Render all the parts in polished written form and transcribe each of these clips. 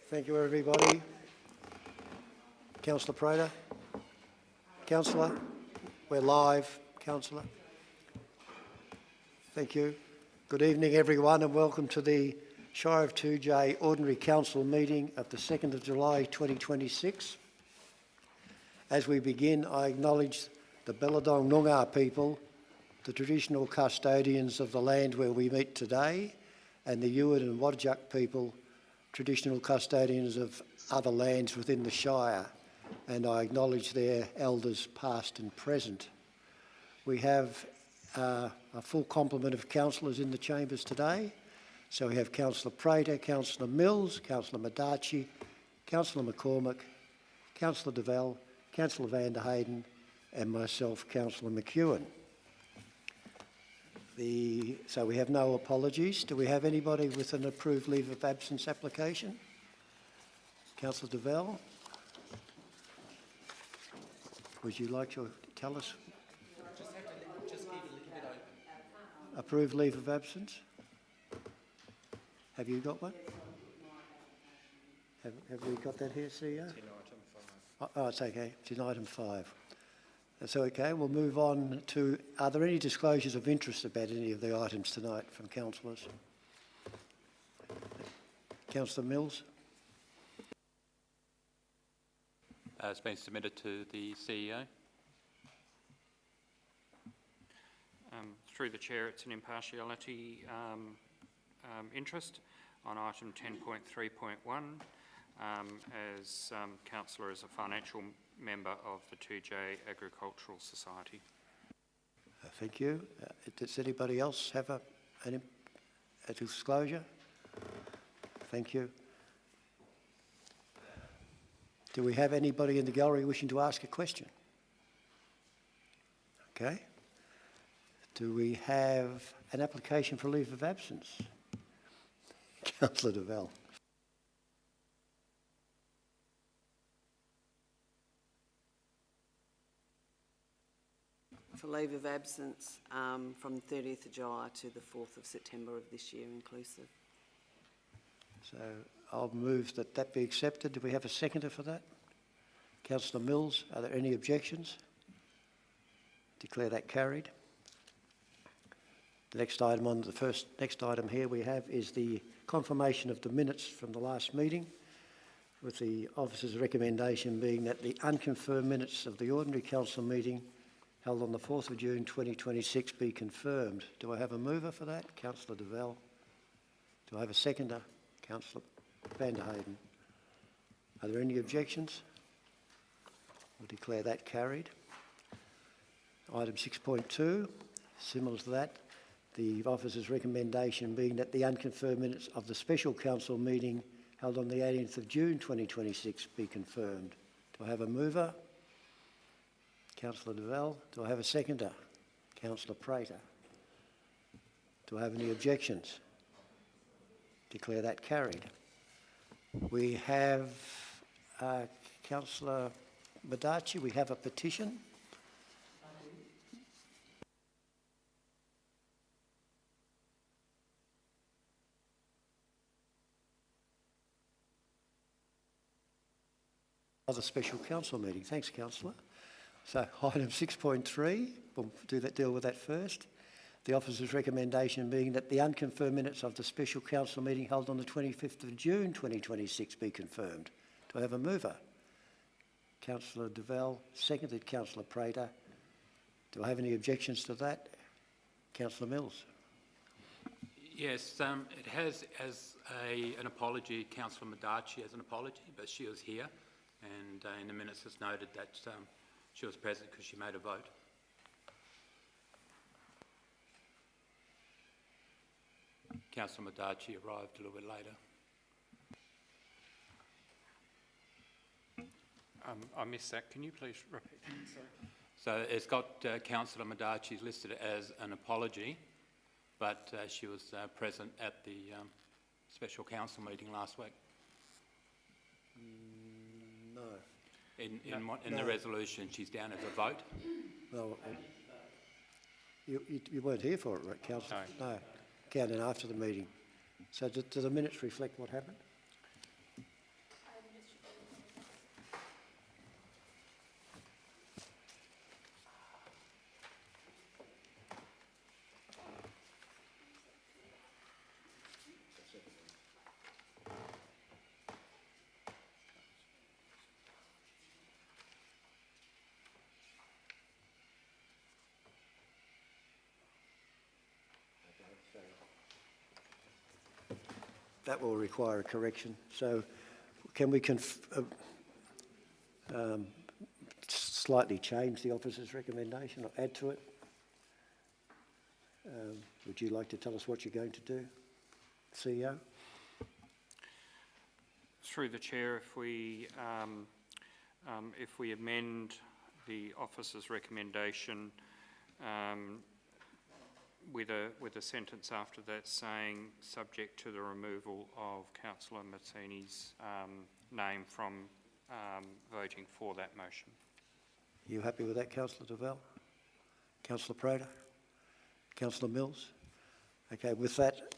Thank you, everybody. Councillor Prater. Councillor, we're live. Councillor. Thank you. Good evening, everyone, and welcome to the Shire of 2J Ordinary Council meeting of the 2nd of July 2026. As we begin, I acknowledge the Belladong Noongar people, the traditional custodians of the land where we meet today, and the Yuin and Wadjuk people, traditional custodians of other lands within the Shire, and I acknowledge their elders past and present. We have a full complement of councillors in the chambers today. So we have Councillor Prater, Councillor Mills, Councillor Madachi, Councillor McCormick, Councillor Devell, Councillor van der Hayden, and myself, Councillor McEwen. So we have no apologies. Do we have anybody with an approved leave of absence application? Councillor Devell, would you like to tell us? Just keep it a little bit open. Approved leave of absence? Have you got one? Have we got that here, CEO? It's in item 5. Oh, it's okay. It's in item 5. That's okay. We'll move on to, are there any disclosures of interest about any of the items tonight from councillors? Councillor Mills? It's been submitted to the CEO. Through the Chair, it's an impartiality interest on item 10.3.1 as Councillor is a financial member of the 2J Agricultural Society. Thank you. Does anybody else have a disclosure? Thank you. Do we have anybody in the gallery wishing to ask a question? Okay. Do we have an application for leave of absence? Councillor Devell. For leave of absence from the 30th of July to the 4th of September of this year inclusive. So I'll move that that be accepted. Do we have a seconder for that? Councillor Mills, are there any objections? Declare that carried. The next item on the next item here we have is the confirmation of the minutes from the last meeting, with the officer's recommendation being that the unconfirmed minutes of the ordinary council meeting held on the 4th of June 2026 be confirmed. Do I have a mover for that? Councillor Devell. Do I have a seconder? Councillor van der Hayden. Are there any objections? We'll declare that carried. Item 6.2, similar to that, the officer's recommendation being that the unconfirmed minutes of the special council meeting held on the 18th of June 2026 be confirmed. Do I have a mover? Councillor Devell. Do I have a seconder? Councillor Prater. Do I have any objections? Declare that carried. We have Councillor Madachi, we have a petition. Other special council meeting. Thanks, Councillor. So item 6.3, we'll deal with that first. The officer's recommendation being that the unconfirmed minutes of the special council meeting held on the 25th of June 2026 be confirmed. Do I have a mover? Councillor Devell, seconded Councillor Prater. Do I have any objections to that? Councillor Mills. Yes, it has as an apology, Councillor Madachi as an apology, but she was here, and in the minutes it's noted that she was present because she made a vote. Councillor Madachi arrived a little bit later. I missed that. Can you please repeat? Sorry. So it's got Councillor Madachi listed as an apology, but she was present at the special council meeting last week. No. In the resolution, she's down as a vote. No. You weren't here for it, right, Councillor? No. Counted after the meeting. So do the minutes reflect what happened? that will require a correction. So can we slightly change the officer's recommendation or add to it? Would you like to tell us what you're going to do, CEO? Through the chair, if we amend the officer's recommendation with a sentence after that saying subject to the removal of Councillor Mazzini's name from voting for that motion. Are you happy with that, Councillor Devell? Councillor Prater? Councillor Mills? Okay, with that,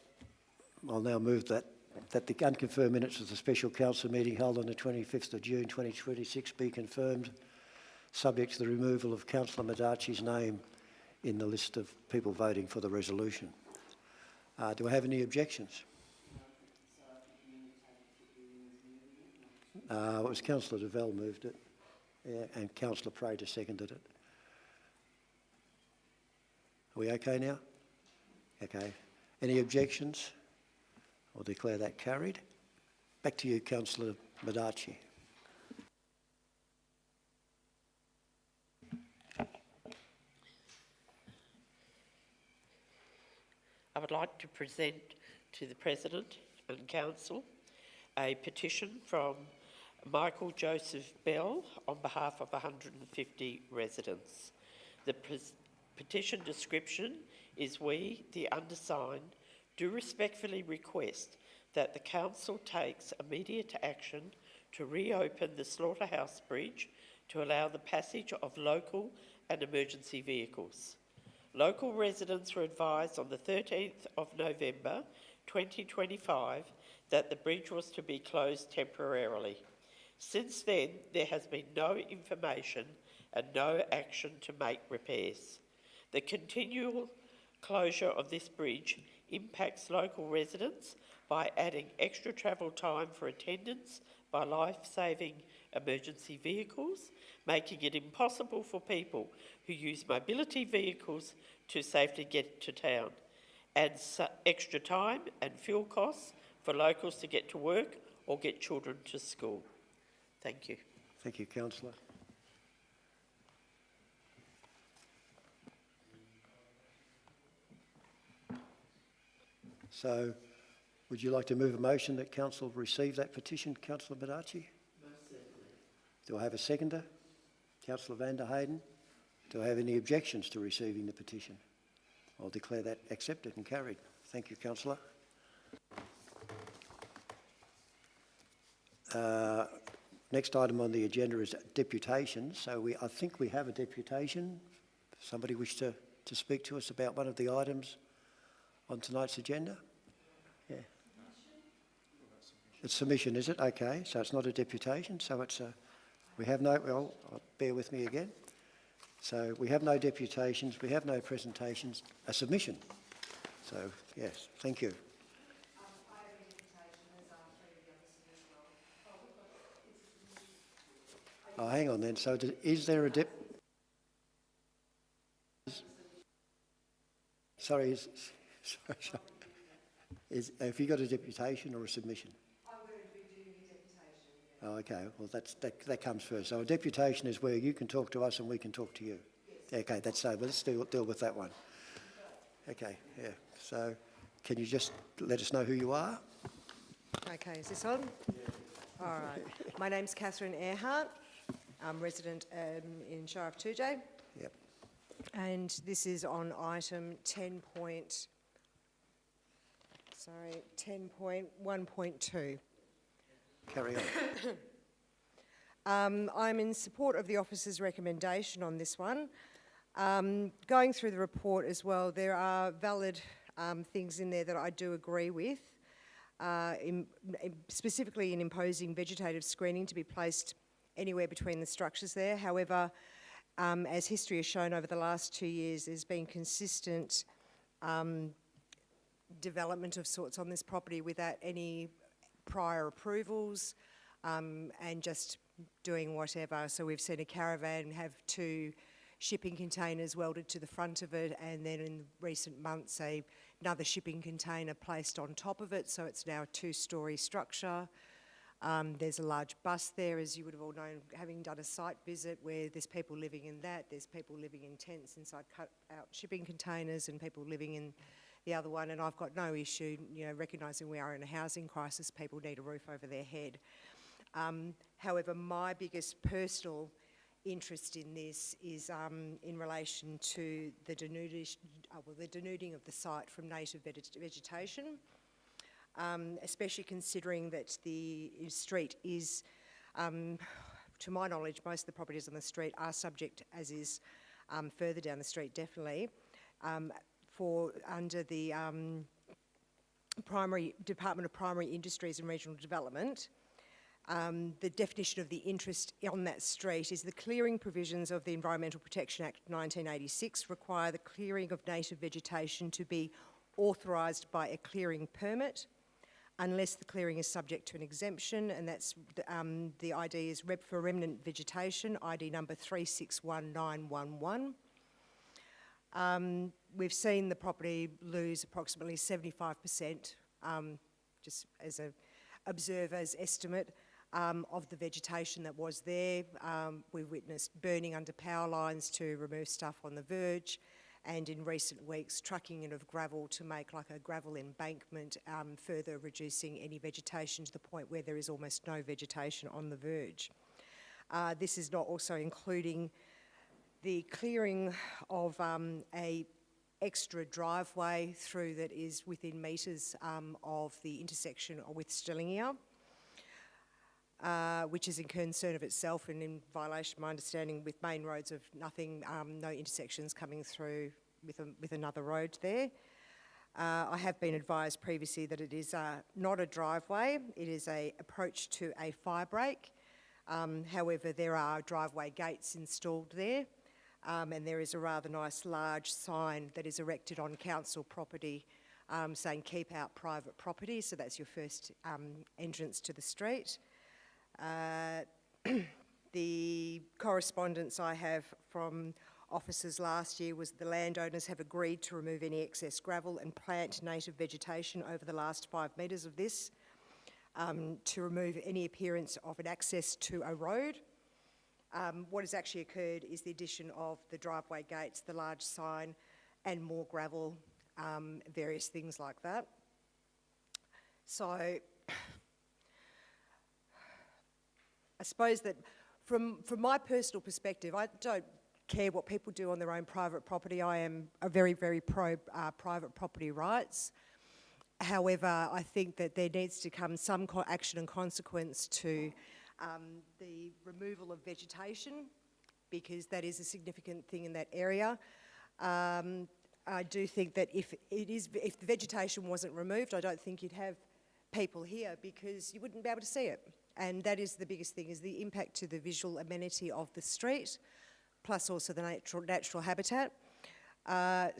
I'll now move that the unconfirmed minutes of the special council meeting held on the 25th of June 2026 be confirmed, subject to the removal of Councillor Madachi's name in the list of people voting for the resolution. Do I have any objections? It was Councillor Devell moved it, yeah, and Councillor Prater seconded it. Are we okay now? Okay. Any objections? I'll declare that carried. Back to you, Councillor Madachi. I would like to present to the President and Council a petition from Michael Joseph Bell on behalf of 150 residents. The petition description is: we, the undersigned, do respectfully request that the Council takes immediate action to reopen the Slaughterhouse Bridge to allow the passage of local and emergency vehicles. Local residents were advised on the 13th of November 2025 that the bridge was to be closed temporarily. Since then, there has been no information and no action to make repairs. The continual closure of this bridge impacts local residents by adding extra travel time for attendance by life-saving emergency vehicles, making it impossible for people who use mobility vehicles to safely get to town, adds extra time and fuel costs for locals to get to work or get children to school. Thank you. Thank you, Councillor. So, would you like to move a motion that Council receive that petition, Councillor Madachi? Most certainly. Do I have a seconder? Councillor van der Heyden? Do I have any objections to receiving the petition? I'll declare that accepted and carried. Thank you, Councillor. Next item on the agenda is deputation. So I think we have a deputation. Somebody wish to speak to us about one of the items on tonight's agenda? Yeah. It's submission, is it? Okay, so it's not a deputation, so it's a... We have no... Well, bear with me again. So we have no deputations, we have no presentations, a submission. So, yes, thank you. Oh, hang on then. So is there a Sorry, have you got a deputation or a submission? I'm going to be doing a deputation. Yeah. Oh, okay. Well, that comes first. So a deputation is where you can talk to us and we can talk to you. Yes. Okay, that's so. But let's deal with that one. Okay, yeah. So can you just let us know who you are? Okay, is this on? Yeah. All right. My name's Catherine Earhart. I'm resident in Shire of Toodyay. Yep. And this is on item 10.1.2. Carry on. I'm in support of the officer's recommendation on this one. Going through the report as well, there are valid things in there that I do agree with, specifically in imposing vegetative screening to be placed anywhere between the structures there. However, as history has shown over the last 2 years, there's been consistent development of sorts on this property without any prior approvals and just doing whatever. So we've seen a caravan have 2 shipping containers welded to the front of it, and then in recent months a another shipping container placed on top of it, so it's now a two-storey structure. There's a large bus there, as you would have all known, having done a site visit, where there's people living in that, there's people living in tents inside cut-out shipping containers and people living in the other one, and I've got no issue, recognising we are in a housing crisis, people need a roof over their head. However, my biggest personal interest in this is in relation to the denuding of the site from native vegetation, especially considering that the street is, to my knowledge, most of the properties on the street are subject, as is further down the street definitely, under the Department of Primary Industries and Regional Development. The definition of the interest on that street is the clearing provisions of the Environmental Protection Act 1986 require the clearing of native vegetation to be authorised by a clearing permit unless the clearing is subject to an exemption, and that's the ID is for remnant vegetation, ID number 361911. We've seen the property lose approximately 75%, just as an observer's estimate, of the vegetation that was there. We've witnessed burning under power lines to remove stuff on the verge, and in recent weeks trucking in of gravel to make like a gravel embankment, further reducing any vegetation to the point where there is almost no vegetation on the verge. This is not also including the clearing of a extra driveway through that is within metres of the intersection with Stellingia, which is a concern of itself and in violation, my understanding, with main roads of nothing, no intersections coming through with another road there. I have been advised previously that it is not a driveway, it is an approach to a fire break. However, there are driveway gates installed there, and there is a rather nice large sign that is erected on council property saying keep out private property, so that's your first entrance to the street. The correspondence I have from officers last year was the landowners have agreed to remove any excess gravel and plant native vegetation over the last 5 metres of this to remove any appearance of an access to a road. What has actually occurred is the addition of the driveway gates, the large sign, and more gravel, various things like that. So I suppose that from my personal perspective, I don't care what people do on their own private property. I am a very, very pro private property rights. However, I think that there needs to come some action and consequence to the removal of vegetation, because that is a significant thing in that area. I do think that if the vegetation wasn't removed, I don't think you'd have people here, because you wouldn't be able to see it. And that is the biggest thing, is the impact to the visual amenity of the street, plus also the natural habitat. I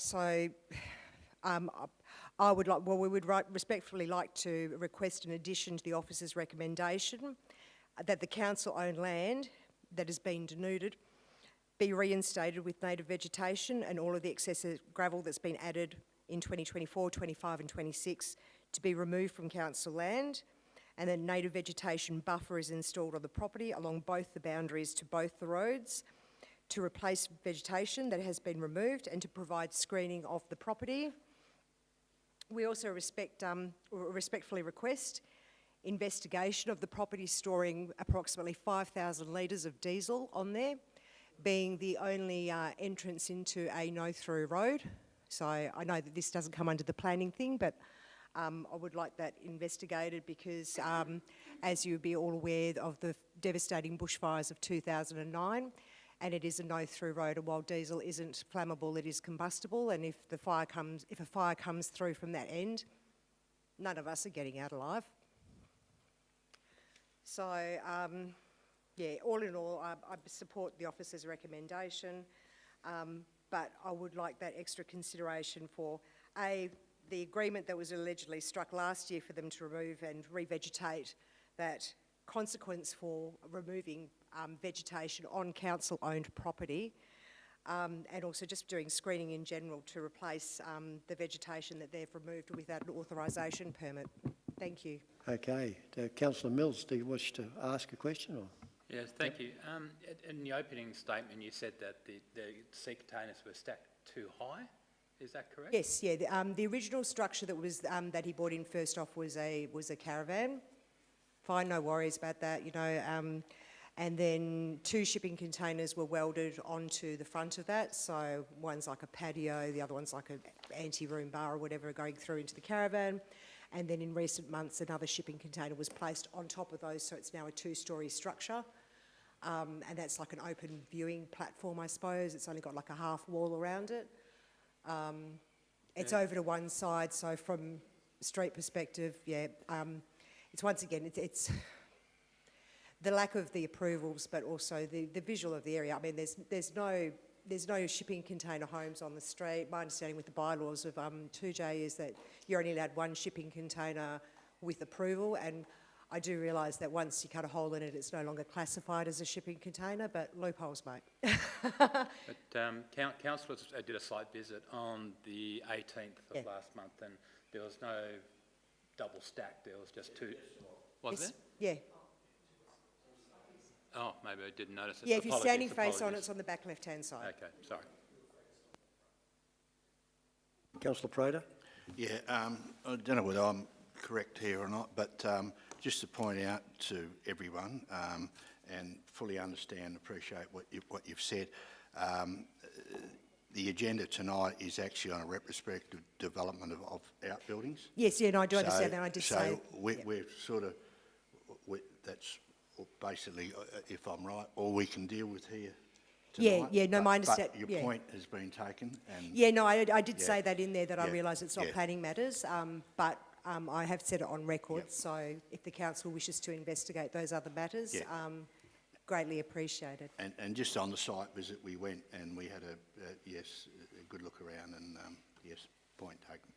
would like, well, we would respectfully like to request an addition to the officer's recommendation that the council-owned land that has been denuded be reinstated with native vegetation, and all of the excessive gravel that's been added in 2024, 25 and 26 to be removed from council land, and then native vegetation buffer is installed on the property along both the boundaries to both the roads to replace vegetation that has been removed and to provide screening of the property. We also respectfully request investigation of the property storing approximately 5,000 litres of diesel on there, being the only entrance into a no-through road. So I know that this doesn't come under the planning thing, but I would like that investigated, because as you'll be all aware of the devastating bushfires of 2009, and it is a no-through road, and while diesel isn't flammable, it is combustible, and if a fire comes through from that end, none of us are getting out alive. So, yeah, all in all, I support the officer's recommendation, but I would like that extra consideration for the agreement that was allegedly struck last year for them to remove and revegetate, that consequence for removing vegetation on council-owned property and also just doing screening in general to replace the vegetation that they've removed without an authorisation permit. Thank you. Okay. Councillor Mills, do you wish to ask a question? Or? Yes, thank you. In the opening statement, you said that the sea containers were stacked too high. Is that correct? Yes, yeah. The original structure that was that he brought in first off was a caravan. Fine, no worries about that, you know. And then 2 shipping containers were welded onto the front of that. So one's like a patio, the other one's like an anti-room bar or whatever going through into the caravan. And then in recent months, another shipping container was placed on top of those, so it's now a 2-storey structure. And that's like an open viewing platform, I suppose. It's only got like a half wall around it. It's over to one side, so from street perspective, yeah, it's once again, it's the lack of the approvals, but also the visual of the area. I mean, there's no shipping container homes on the street. My understanding with the bylaws of 2J is that you're only allowed 1 shipping container with approval, and I do realise that once you cut a hole in it, it's no longer classified as a shipping container, but loopholes, mate. But councillors did a site visit on the 18th of last month, and there was no double stack. There was just 2. Was Yes, there? yeah. Oh, maybe I didn't notice it. Yeah, if you're standing Apologies, face on, apologies. it's on the back left-hand side. Okay, sorry. Councillor Prater? Yeah, I don't know whether I'm correct here or not, but just to point out to everyone and fully understand and appreciate what you've said, the agenda tonight is actually on a retrospective development of outbuildings. Yes, yeah, no, I do understand that. I did say. So we're sort of, that's basically, if I'm right, all we can deal with here tonight. Yeah, no, my understanding. But your point has been taken. And Yeah, no, I did Yeah. say that in there, that I Yeah. realise it's not Yeah. planning matters, but I have said it on record, Yep. so if the council wishes to investigate those other matters, Yeah. greatly appreciated. And just on the site visit, we went and we had a good look around, and yes, point taken.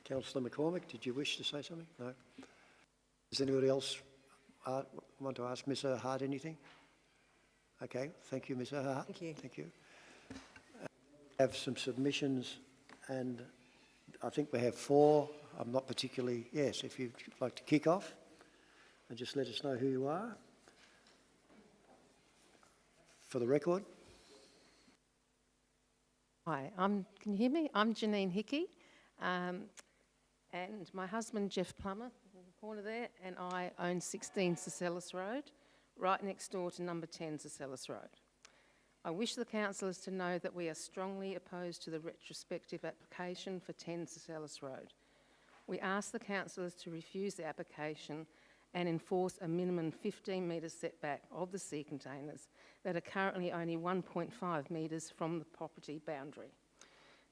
Councillor McCormick, did you wish to say something? No. Does anybody else want to ask Ms Hart anything? Okay, thank you, Ms Hart. Thank you. Thank you. Have some submissions, and I think we have 4. I'm not particularly, yes, if you'd like to kick off and just let us know who you are for the record. Hi, can you hear me? I'm Janine Hickey, and my husband Jeff Plummer, in the corner there, and I own 16 Casellas Road, right next door to number 10 Casellas Road. I wish the councillors to know that we are strongly opposed to the retrospective application for 10 Casellas Road. We ask the councillors to refuse the application and enforce a minimum 15-metre setback of the sea containers that are currently only 1.5 metres from the property boundary.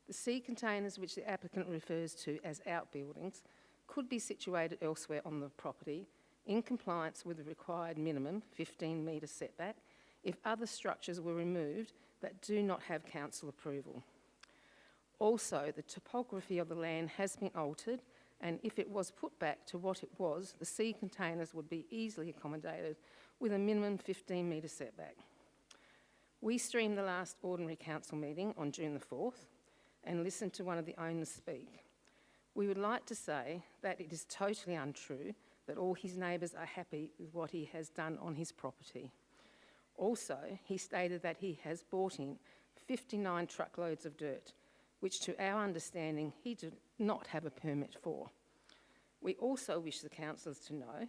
The sea containers, which the applicant refers to as outbuildings, could be situated elsewhere on the property in compliance with the required minimum 15-metre setback if other structures were removed that do not have council approval. Also, the topography of the land has been altered, and if it was put back to what it was, the sea containers would be easily accommodated with a minimum 15-metre setback. We streamed the last ordinary council meeting on June the 4th and listened to one of the owners speak. We would like to say that it is totally untrue that all his neighbours are happy with what he has done on his property. Also, he stated that he has brought in 59 truckloads of dirt, which to our understanding he did not have a permit for. We also wish the councillors to know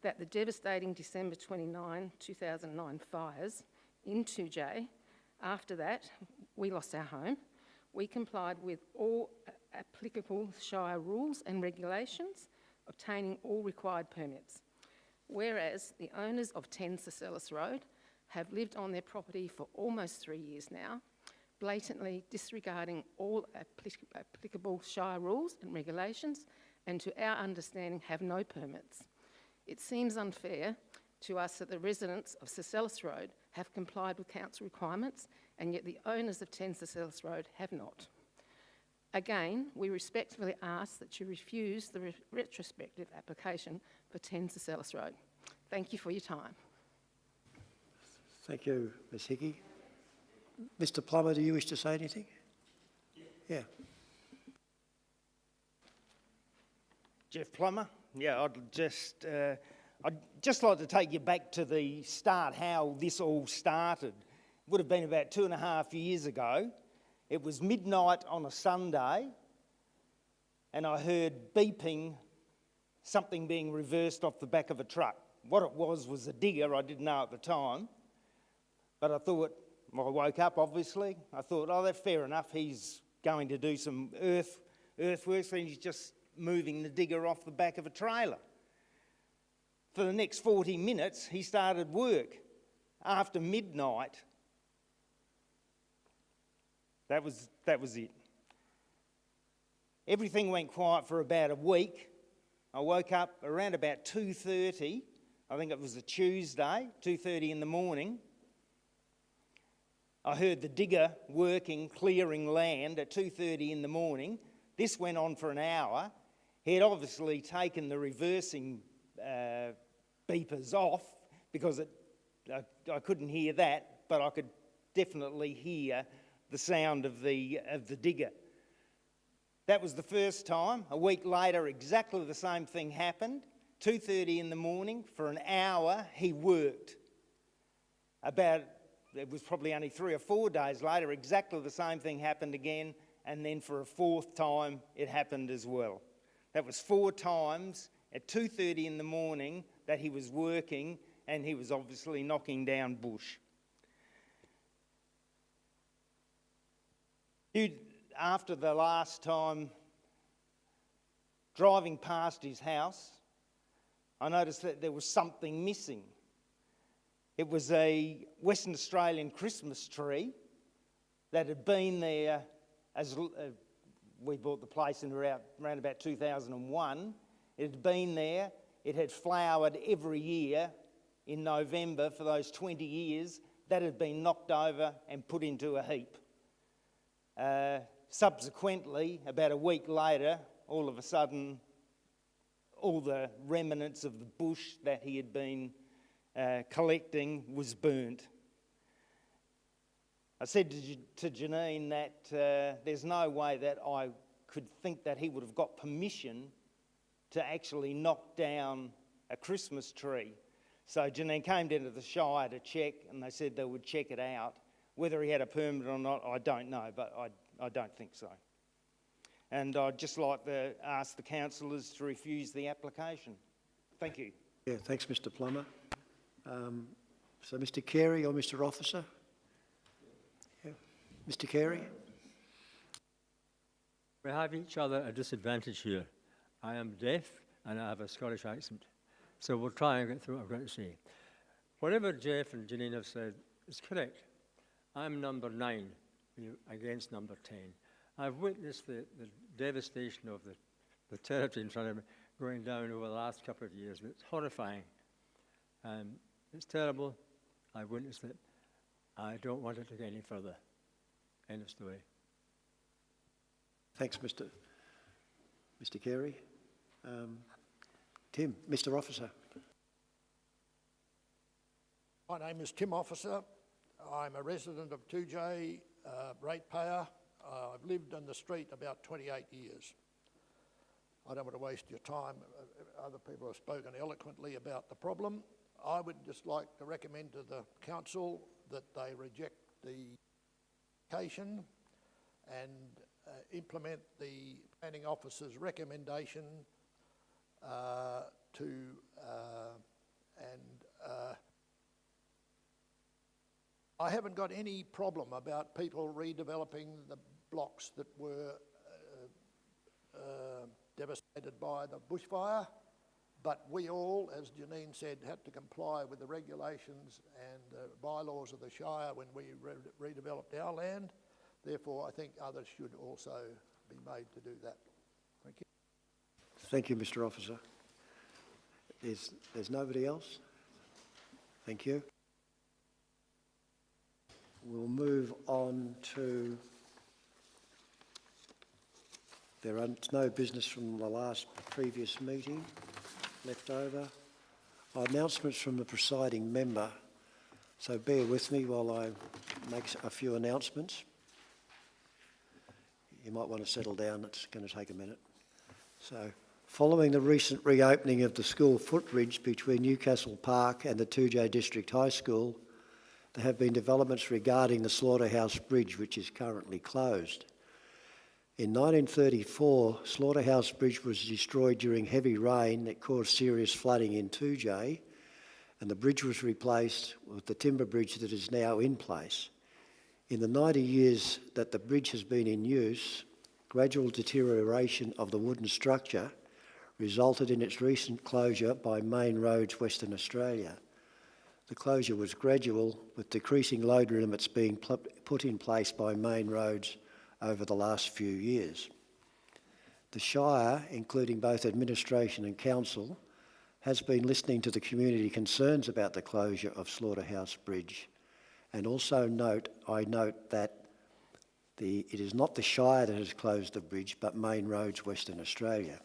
that the devastating December 29, 2009 fires in 2J, after that we lost our home. We complied with all applicable Shire rules and regulations, obtaining all required permits. Whereas the owners of 10 Casellas Road have lived on their property for almost 3 years now, blatantly disregarding all applicable Shire rules and regulations, and to our understanding have no permits. It seems unfair to us that the residents of Casellas Road have complied with council requirements, and yet the owners of 10 Casellas Road have not. Again, we respectfully ask that you refuse the retrospective application for 10 Casellas Road. Thank you for your time. Thank you, Ms Hickey. Mr Plummer, do you wish to say anything? Yeah. Jeff Plummer. Yeah, I'd just like to take you back to the start, how this all started. Would have been about 2.5 years ago. It was midnight on a Sunday, and I heard beeping, something being reversed off the back of a truck. What it was a digger. I didn't know at the time, but I thought, well, I woke up, obviously. I thought, oh, that's fair enough. He's going to do some earthworks, and he's just moving the digger off the back of a trailer. For the next 40 minutes, he started work. After midnight, that was it. Everything went quiet for about a week. I woke up around about 2:30. I think it was a Tuesday, 2:30 in the morning. I heard the digger working, clearing land at 2:30 in the morning. This went on for an hour. He had obviously taken the reversing beepers off because I couldn't hear that, but I could definitely hear the sound of the digger. That was the first time. A week later, exactly the same thing happened. 2:30 in the morning, for an hour, he worked. It was probably only 3 or 4 days later, exactly the same thing happened again, and then for a fourth time, it happened as well. That was 4 times at 2:30 in the morning that he was working, and he was obviously knocking down bush. After the last time, driving past his house, I noticed that there was something missing. It was a Western Australian Christmas tree that had been there as we bought the place in around about 2001. It had been there. It had flowered every year in November for those 20 years. That had been knocked over and put into a heap. Subsequently, about a week later, all of a sudden, all the remnants of the bush that he had been collecting was burnt. I said to Janine that there's no way that I could think that he would have got permission to actually knock down a Christmas tree. So Janine came down to the Shire to check, and they said they would check it out. Whether he had a permit or not, I don't know, but I don't think so. And I'd just like to ask the councillors to refuse the application. Thank you. Yeah, thanks, Mr Plummer. So Mr Carey or Mr Officer? Yeah. Mr Carey? We have each other at a disadvantage here. I am deaf and I have a Scottish accent. So we'll try and get through what I've got to say. Whatever Jeff and Janine have said is correct. I'm number 9 against number 10. I've witnessed the devastation of the territory in front of me going down over the last couple of years. It's horrifying. It's terrible. I've witnessed it. I don't want it to go any further. End of story. Thanks, Mr Carey. Tim, Mr Officer. My name is Tim Officer. I'm a resident of 2J, ratepayer. I've lived on the street about 28 years. I don't want to waste your time. Other people have spoken eloquently about the problem. I would just like to recommend to the council that they reject the application and implement the planning officer's recommendation I haven't got any problem about people redeveloping the blocks that were devastated by the bushfire, but we all, as Janine said, had to comply with the regulations and bylaws of the Shire when we redeveloped our land. Therefore, I think others should also be made to do that. Thank you. Thank you, Mr Officer. There's nobody else? Thank you. We'll move on to... There's no business from the previous meeting left over. Announcements from the presiding member. So bear with me while I make a few announcements. You might want to settle down, it's going to take a minute. So, following the recent reopening of the school footbridge between Newcastle Park and the 2J District High School, there have been developments regarding the Slaughterhouse Bridge, which is currently closed. In 1934, Slaughterhouse Bridge was destroyed during heavy rain that caused serious flooding in 2J, and the bridge was replaced with the timber bridge that is now in place. In the 90 years that the bridge has been in use, gradual deterioration of the wooden structure resulted in its recent closure by Main Roads Western Australia. The closure was gradual, with decreasing load limits being put in place by Main Roads over the last few years. The Shire, including both administration and council, has been listening to the community concerns about the closure of Slaughterhouse Bridge. And also I note that it is not the Shire that has closed the bridge, but Main Roads Western Australia.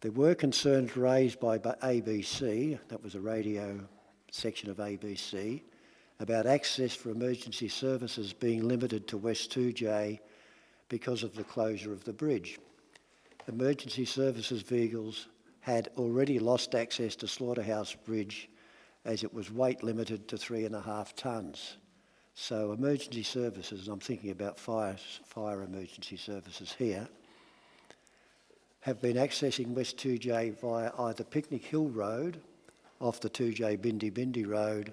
There were concerns raised by ABC, that was a radio section of ABC, about access for emergency services being limited to West 2J because of the closure of the bridge. Emergency services vehicles had already lost access to Slaughterhouse Bridge as it was weight limited to 3.5 tonnes. So emergency services, and I'm thinking about fire emergency services here, have been accessing West 2J via either Picnic Hill Road off the 2J Bindi Bindi Road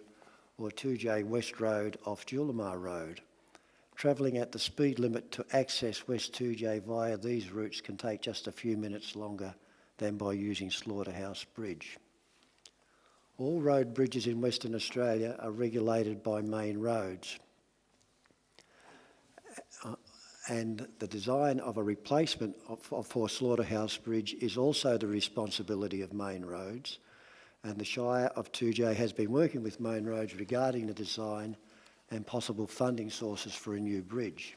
or 2J West Road off Julimar Road. Travelling at the speed limit to access West 2J via these routes can take just a few minutes longer than by using Slaughterhouse Bridge. All road bridges in Western Australia are regulated by Main Roads. And the design of a replacement for Slaughterhouse Bridge is also the responsibility of Main Roads, and the Shire of 2J has been working with Main Roads regarding the design and possible funding sources for a new bridge.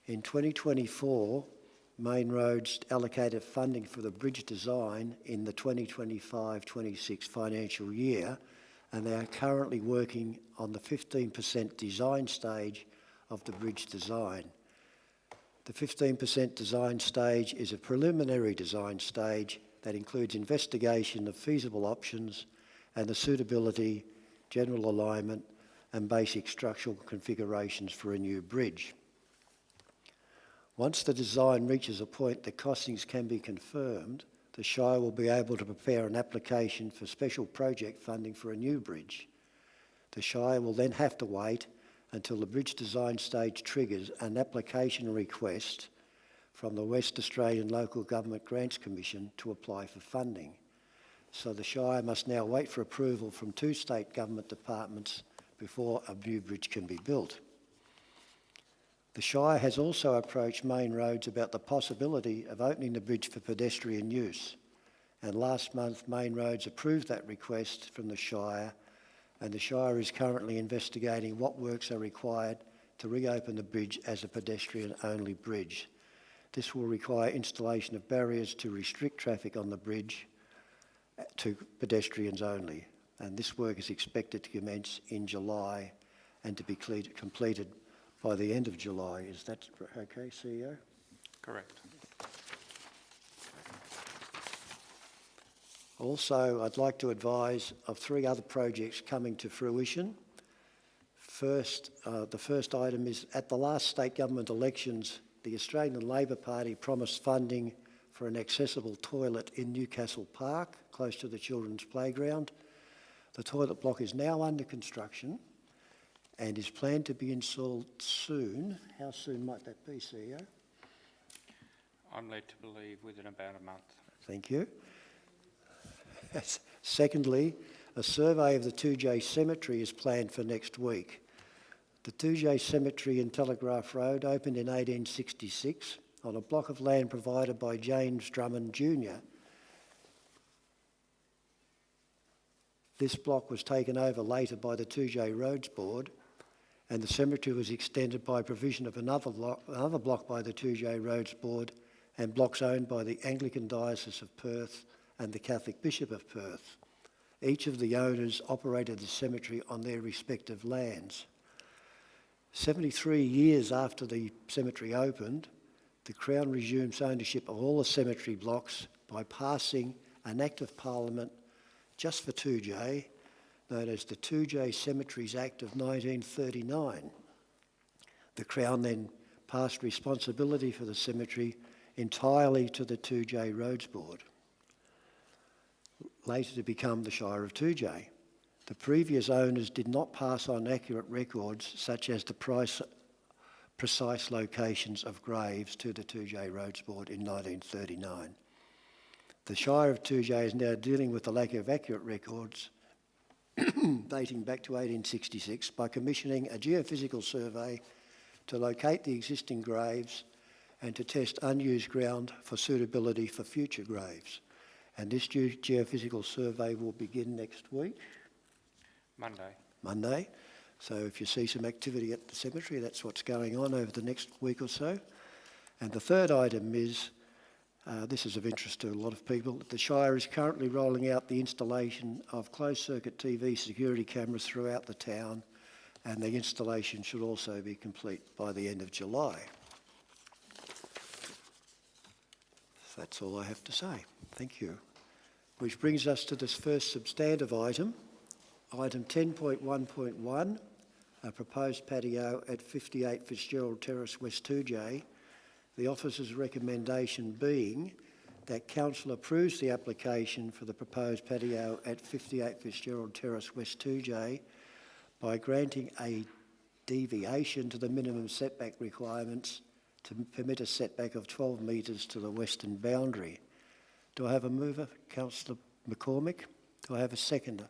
In 2024, Main Roads allocated funding for the bridge design in the 2025-26 financial year, and they are currently working on the 15% design stage of the bridge design. The 15% design stage is a preliminary design stage that includes investigation of feasible options and the suitability, general alignment and basic structural configurations for a new bridge. Once the design reaches a point that costings can be confirmed, the Shire will be able to prepare an application for special project funding for a new bridge. The Shire will then have to wait until the bridge design stage triggers an application request from the West Australian Local Government Grants Commission to apply for funding. So the Shire must now wait for approval from 2 state government departments before a new bridge can be built. The Shire has also approached Main Roads about the possibility of opening the bridge for pedestrian use, and last month Main Roads approved that request from the Shire, and the Shire is currently investigating what works are required to reopen the bridge as a pedestrian-only bridge. This will require installation of barriers to restrict traffic on the bridge to pedestrians only, and this work is expected to commence in July and to be completed by the end of July. Is that okay, CEO? Correct. Also, I'd like to advise of 3 other projects coming to fruition. First, the first item is at the last state government elections, the Australian Labor Party promised funding for an accessible toilet in Newcastle Park, close to the children's playground. The toilet block is now under construction and is planned to be installed soon. How soon might that be, CEO? I'm led to believe within about a month. Thank you. Secondly, a survey of the 2J Cemetery is planned for next week. The 2J Cemetery in Telegraph Road opened in 1866 on a block of land provided by James Drummond Jr. This block was taken over later by the 2J Roads Board, and the cemetery was extended by provision of another block by the 2J Roads Board and blocks owned by the Anglican Diocese of Perth and the Catholic Bishop of Perth. Each of the owners operated the cemetery on their respective lands. 73 years after the cemetery opened, the Crown resumes ownership of all the cemetery blocks by passing an Act of Parliament just for 2J, known as the 2J Cemeteries Act of 1939. The Crown then passed responsibility for the cemetery entirely to the 2J Roads Board, later to become the Shire of 2J. The previous owners did not pass on accurate records such as the precise locations of graves to the 2J Roads Board in 1939. The Shire of 2J is now dealing with the lack of accurate records dating back to 1866 by commissioning a geophysical survey to locate the existing graves and to test unused ground for suitability for future graves. And this geophysical survey will begin next week. Monday. So if you see some activity at the cemetery, that's what's going on over the next week or so. And the third item is, this is of interest to a lot of people, the Shire is currently rolling out the installation of closed-circuit TV security cameras throughout the town, and the installation should also be complete by the end of July. That's all I have to say. Thank you. Which brings us to this first substantive item, item 10.1.1, a proposed patio at 58 Fitzgerald Terrace, West 2J. The officer's recommendation being that council approves the application for the proposed patio at 58 Fitzgerald Terrace, West 2J by granting a deviation to the minimum setback requirements to permit a setback of 12 metres to the western boundary. Do I have a mover? Councillor McCormick. Do I have a seconder?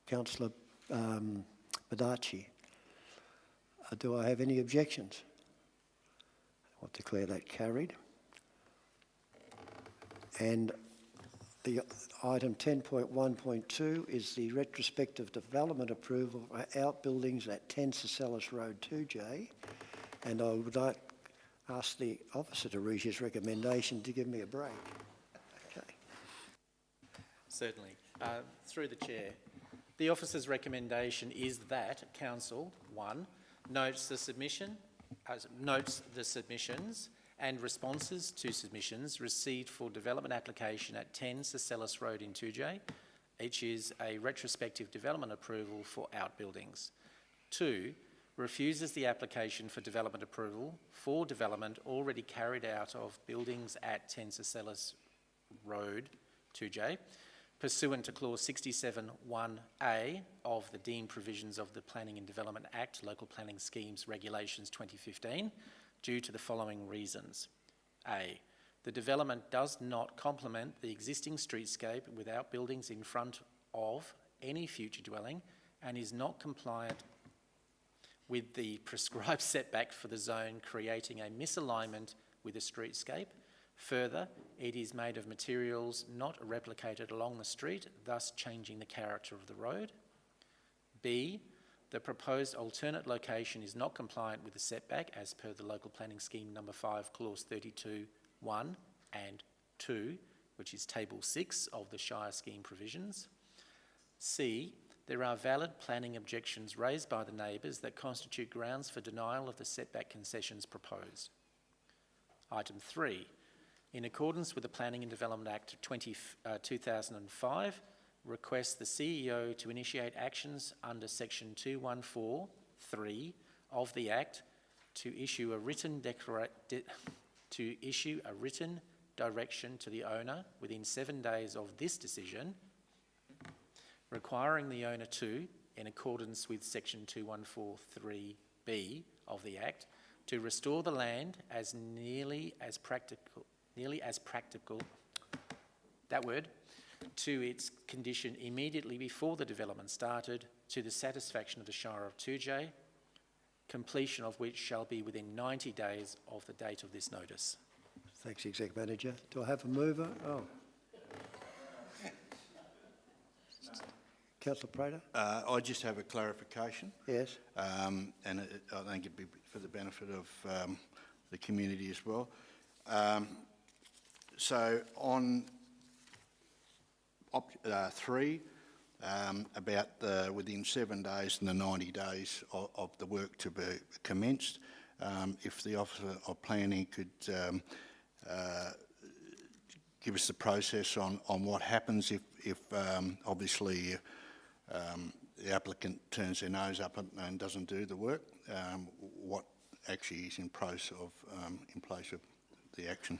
Councillor Badachi. Do I have any objections? I'll declare that carried. And the item 10.1.2 is the retrospective development approval for outbuildings at 10 Cesellas Road 2J. And I would like ask the officer to read his recommendation to give me a break. Okay. Certainly. Through the Chair, the officer's recommendation is that Council, 1, notes the submissions and responses to submissions received for development application at 10 Cesellas Road in 2J, which is a retrospective development approval for outbuildings. 2, refuses the application for development approval for development already carried out of buildings at 10 Cesellas Road 2J, pursuant to clause 67(1)(a) of the deemed provisions of the Planning and Development Act, Local Planning Schemes Regulations 2015, due to the following reasons. A, the development does not complement the existing streetscape without buildings in front of any future dwelling and is not compliant with the prescribed setback for the zone, creating a misalignment with the streetscape. Further, it is made of materials not replicated along the street, thus changing the character of the road. B, the proposed alternate location is not compliant with the setback as per the Local Planning Scheme number 5, clause 32(1) and 2, which is table 6 of the Shire Scheme provisions. C, there are valid planning objections raised by the neighbours that constitute grounds for denial of the setback concessions proposed. Item 3, in accordance with the Planning and Development Act of 2005, requests the CEO to initiate actions under section 214(3) of the Act to issue a written direction to the owner within 7 days of this decision, requiring the owner to, in accordance with section 214(3)(b) of the Act, to restore the land as nearly as practical, to its condition immediately before the development started, to the satisfaction of the Shire of 2J, completion of which shall be within 90 days of the date of this notice. Thanks, Exec Manager. Do I have a mover? Oh. Councillor Prater? I just have a clarification. Yes. And I think it'd be for the benefit of the community as well. So on 3, about within 7 days and the 90 days of the work to be commenced. If the Officer of Planning could give us the process on what happens if obviously the applicant turns their nose up and doesn't do the work, what actually is in place of the action.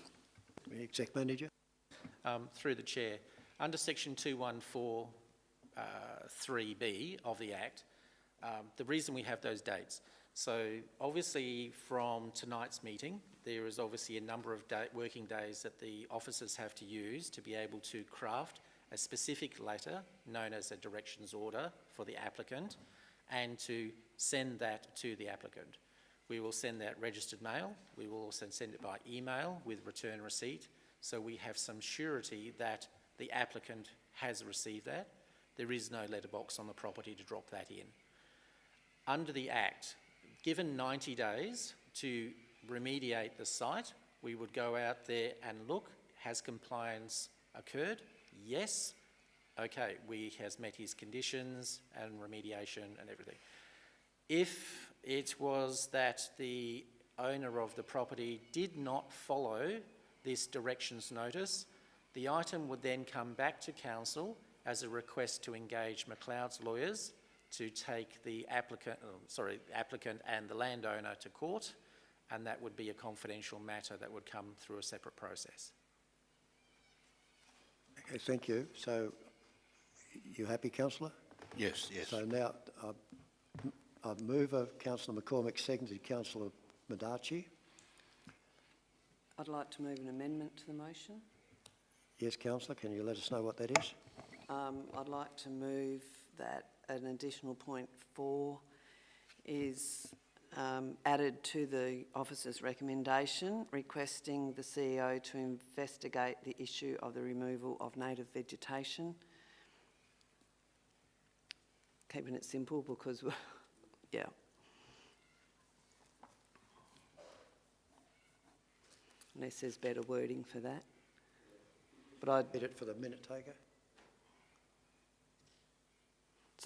Exec Manager. Through the Chair, under section 214(3)(b) of the Act, the reason we have those dates, so obviously from tonight's meeting, there is obviously a number of working days that the officers have to use to be able to craft a specific letter known as a directions order for the applicant and to send that to the applicant. We will send that registered mail. We will also send it by email with return receipt, so we have some surety that the applicant has received that. There is no letterbox on the property to drop that in. Under the Act, given 90 days to remediate the site, we would go out there and look, has compliance occurred? Yes. Okay, he has met his conditions and remediation and everything. If it was that the owner of the property did not follow this directions notice, the item would then come back to Council as a request to engage McLeod's lawyers to take the applicant and the landowner to court, and that would be a confidential matter that would come through a separate process. Okay, thank you. So, you happy, Councillor? Yes, yes. So now, I move Councillor McCormick, seconded Councillor Madachi. I'd like to move an amendment to the motion. Yes, Councillor, can you let us know what that is? I'd like to move that an additional point 4 is added to the officer's recommendation, requesting the CEO to investigate the issue of the removal of native vegetation. Keeping it simple because, yeah. Unless there's better wording for that. But I'd... Read it for the minute taker.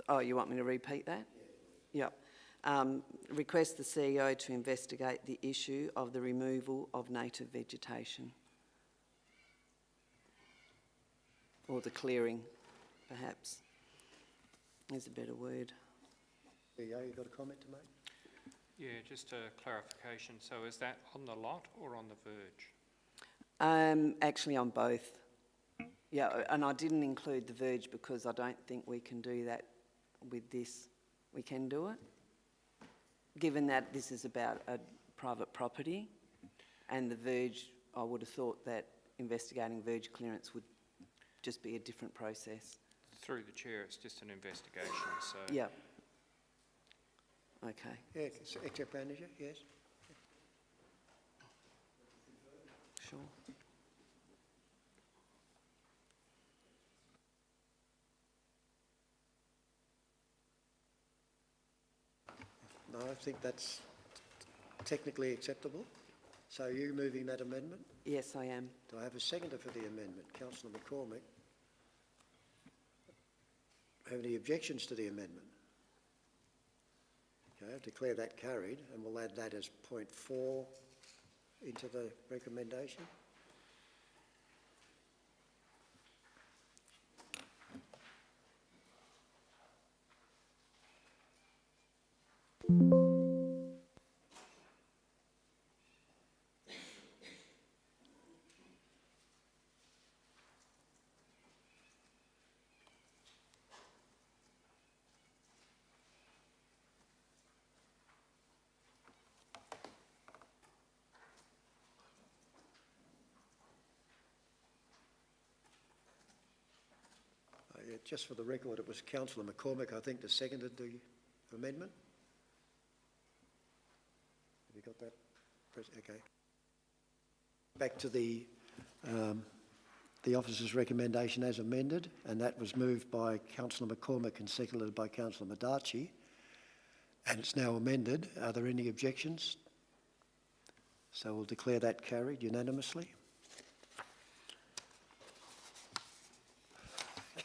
Oh, you want me to repeat that? Yeah. Request the CEO to investigate the issue of the removal of native vegetation. Or the clearing, perhaps. There's a better word. CEO, you got a comment to make? Yeah, just a clarification. So is that on the lot or on the verge? Actually on both. Yeah, and I didn't include the verge because I don't think we can do that with this. We can do it, given that this is about a private property, and the verge, I would have thought that investigating verge clearance would just be a different process. Through the Chair, it's just an investigation, so... Yeah. Okay. Yeah, Exec Manager, yes. Sure. No, I think that's technically acceptable. So are you moving that amendment? Yes, I am. Do I have a seconder for the amendment? Councillor McCormick. Have any objections to the amendment? Okay, I declare that carried, and we'll add that as point 4 into the recommendation. Yeah, just for the record, it was Councillor McCormick, I think, that seconded the amendment. Have you got that? Okay. Back to the officer's recommendation as amended, and that was moved by Councillor McCormick and seconded by Councillor Madachi, and it's now amended. Are there any objections? So we'll declare that carried unanimously.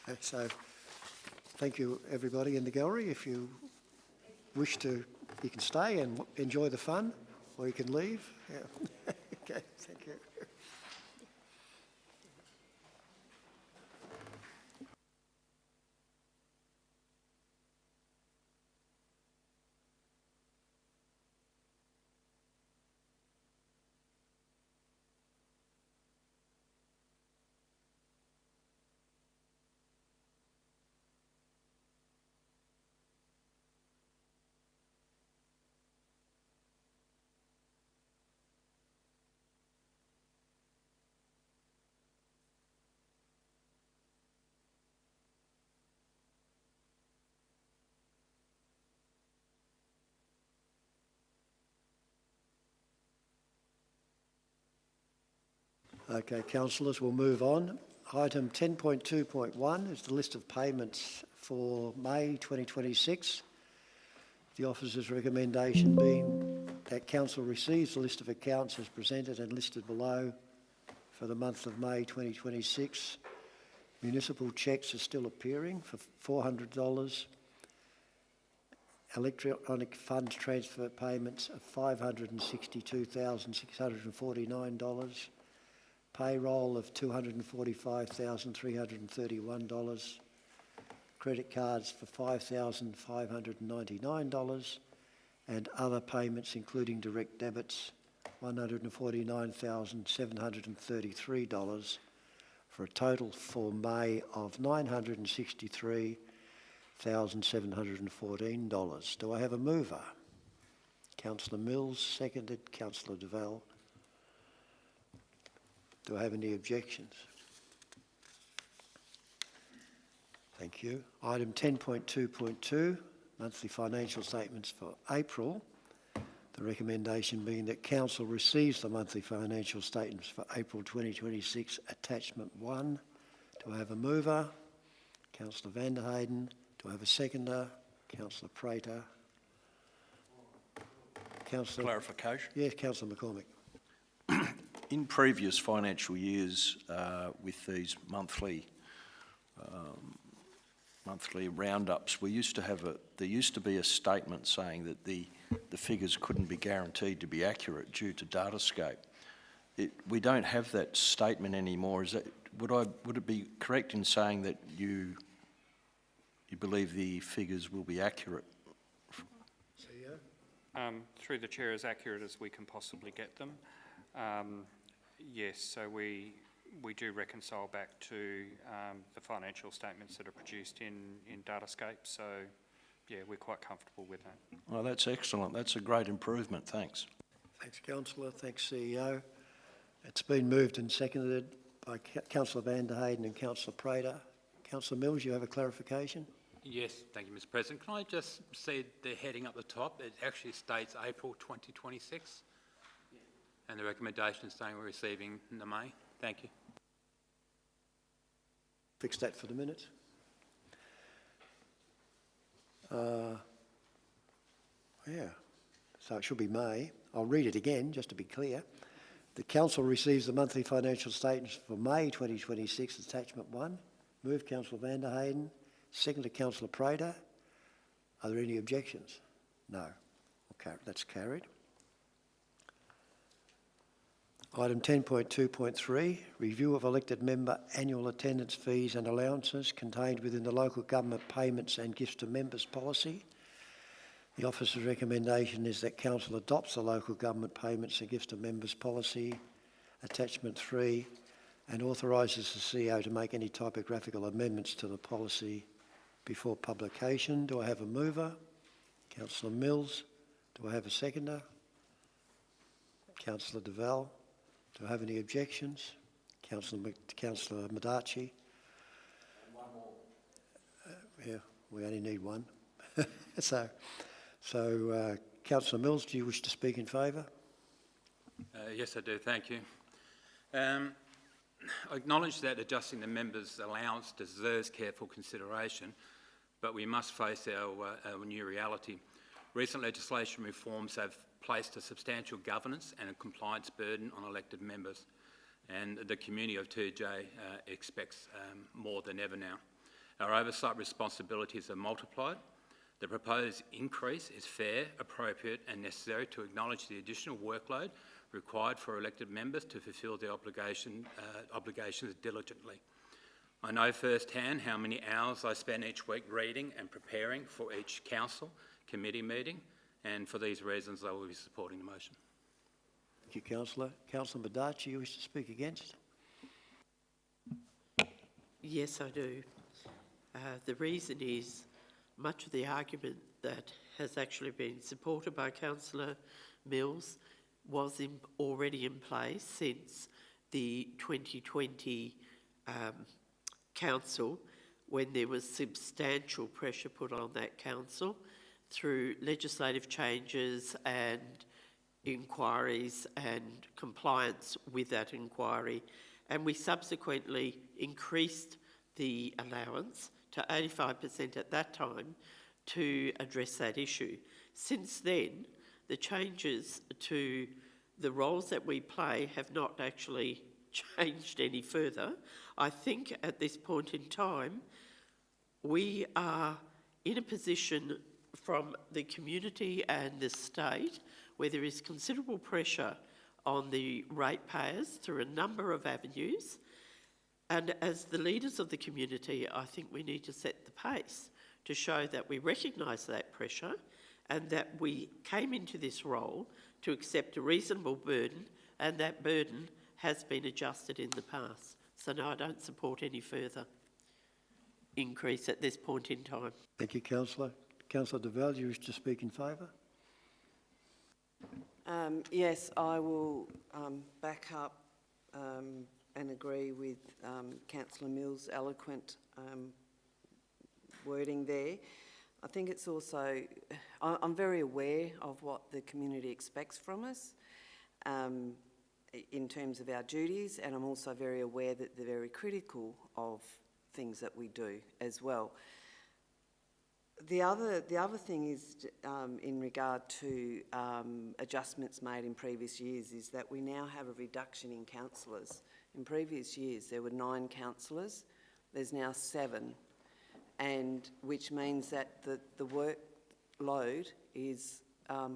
Okay, so thank you, everybody in the gallery. If you wish to, you can stay and enjoy the fun, or you can leave. Yeah. Okay, thank you. Okay, councillors, we'll move on. Item 10.2.1 is the list of payments for May 2026. The officer's recommendation being that council receives the list of accounts as presented and listed below for the month of May 2026. Municipal cheques are still appearing for $400. Electronic funds transfer payments of $562,649. Payroll of $245,331, credit cards for $5,599, and other payments including direct debits $149,733, for a total for May of $963,714. Do I have a mover? Councillor Mills, seconded. Councillor Duval. Do I have any objections? Thank you. Item 10.2.2, monthly financial statements for April. The recommendation being that council receives the monthly financial statements for April 2026, attachment 1. Do I have a mover? Councillor van der Heyden. Do I have a seconder? Councillor Prater. Councillor... Clarification. Yes, Councillor McCormick. In previous financial years, with these monthly roundups, there used to be a statement saying that the figures couldn't be guaranteed to be accurate due to Datascape. We don't have that statement anymore. Would it be correct in saying that you believe the figures will be accurate? Through the chair, as accurate as we can possibly get them. Yes, so we do reconcile back to the financial statements that are produced in Datascape, so yeah, we're quite comfortable with that. Well, that's excellent. That's a great improvement. Thanks. Thanks, Councillor. Thanks, CEO. It's been moved and seconded by Councillor van der Heyden and Councillor Prater. Councillor Mills, you have a clarification? Yes, thank you, Mr. President. Can I just see the heading up the top? It actually states April 2026. And the recommendation is saying we're receiving in the May. Thank you. Fix that for the minutes. Yeah, so it should be May. I'll read it again, just to be clear. The council receives the monthly financial statements for May 2026, attachment 1. Move Councillor van der Heyden. Seconded Councillor Prater. Are there any objections? No. Okay, that's carried. Item 10.2.3, review of elected member annual attendance fees and allowances contained within the local government payments and gifts to members policy. The officer's recommendation is that council adopts the local government payments and gifts to members policy, attachment 3, and authorises the CEO to make any typographical amendments to the policy before publication. Do I have a mover? Councillor Mills. Do I have a seconder? Councillor Duval. Do I have any objections? Councillor Madachi. One more. Yeah, we only need one. So, Councillor Mills, do you wish to speak in favour? Yes, I do. Thank you. I acknowledge that adjusting the members' allowance deserves careful consideration, but we must face our new reality. Recent legislation reforms have placed a substantial governance and a compliance burden on elected members, and the community of 2J expects more than ever now. Our oversight responsibilities are multiplied. The proposed increase is fair, appropriate and necessary to acknowledge the additional workload required for elected members to fulfil their obligations diligently. I know firsthand how many hours I spend each week reading and preparing for each council committee meeting, and for these reasons I will be supporting the motion. Thank you, Councillor. Councillor Madachi, you wish to speak against? Yes, I do. The reason is much of the argument that has actually been supported by Councillor Mills was already in place since the 2020 council, when there was substantial pressure put on that council through legislative changes and inquiries and compliance with that inquiry. And we subsequently increased the allowance to 85% at that time to address that issue. Since then, the changes to the roles that we play have not actually changed any further. I think at this point in time, we are in a position from the community and the state where there is considerable pressure on the ratepayers through a number of avenues. And as the leaders of the community, I think we need to set the pace to show that we recognise that pressure and that we came into this role to accept a reasonable burden, and that burden has been adjusted in the past. So no, I don't support any further increase at this point in time. Thank you, Councillor. Councillor Deval, do you wish to speak in favour? Yes, I will back up and agree with Councillor Mills' eloquent wording there. I think it's also, I'm very aware of what the community expects from us in terms of our duties, and I'm also very aware that they're very critical of things that we do as well. The other thing is, in regard to adjustments made in previous years, is that we now have a reduction in councillors. In previous years, there were 9 councillors. There's now 7, and which means that the workload is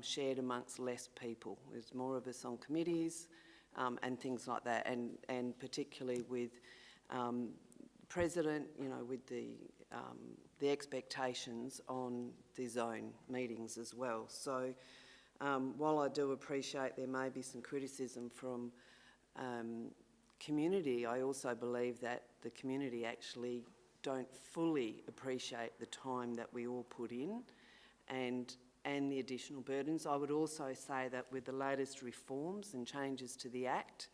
shared amongst less people. There's more of us on committees and things like that, and particularly with President, you know, with the expectations on the zone meetings as well. So while I do appreciate there may be some criticism from community, I also believe that the community actually don't fully appreciate the time that we all put in and the additional burdens. I would also say that with the latest reforms and changes to the Act,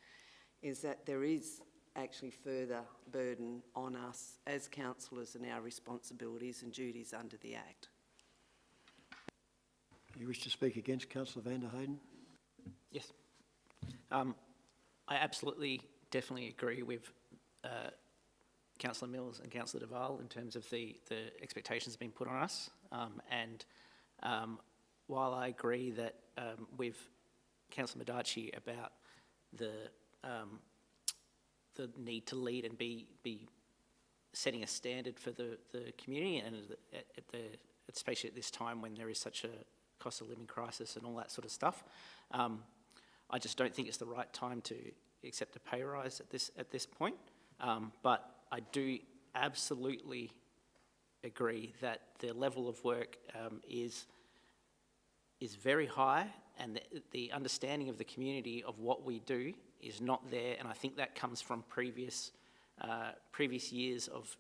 is that there is actually further burden on us as councillors and our responsibilities and duties under the Act. You wish to speak against Councillor van der Heyden? Yes. I absolutely, definitely agree with Councillor Mills and Councillor Deval in terms of the expectations being put on us. While I agree that with Councillor Madachi about the need to lead and be setting a standard for the community, and especially at this time when there is such a cost of living crisis and all that sort of stuff, I just don't think it's the right time to accept a pay rise at this point. But I do absolutely agree that the level of work is very high, and the understanding of the community of what we do is not there, and I think that comes from previous years of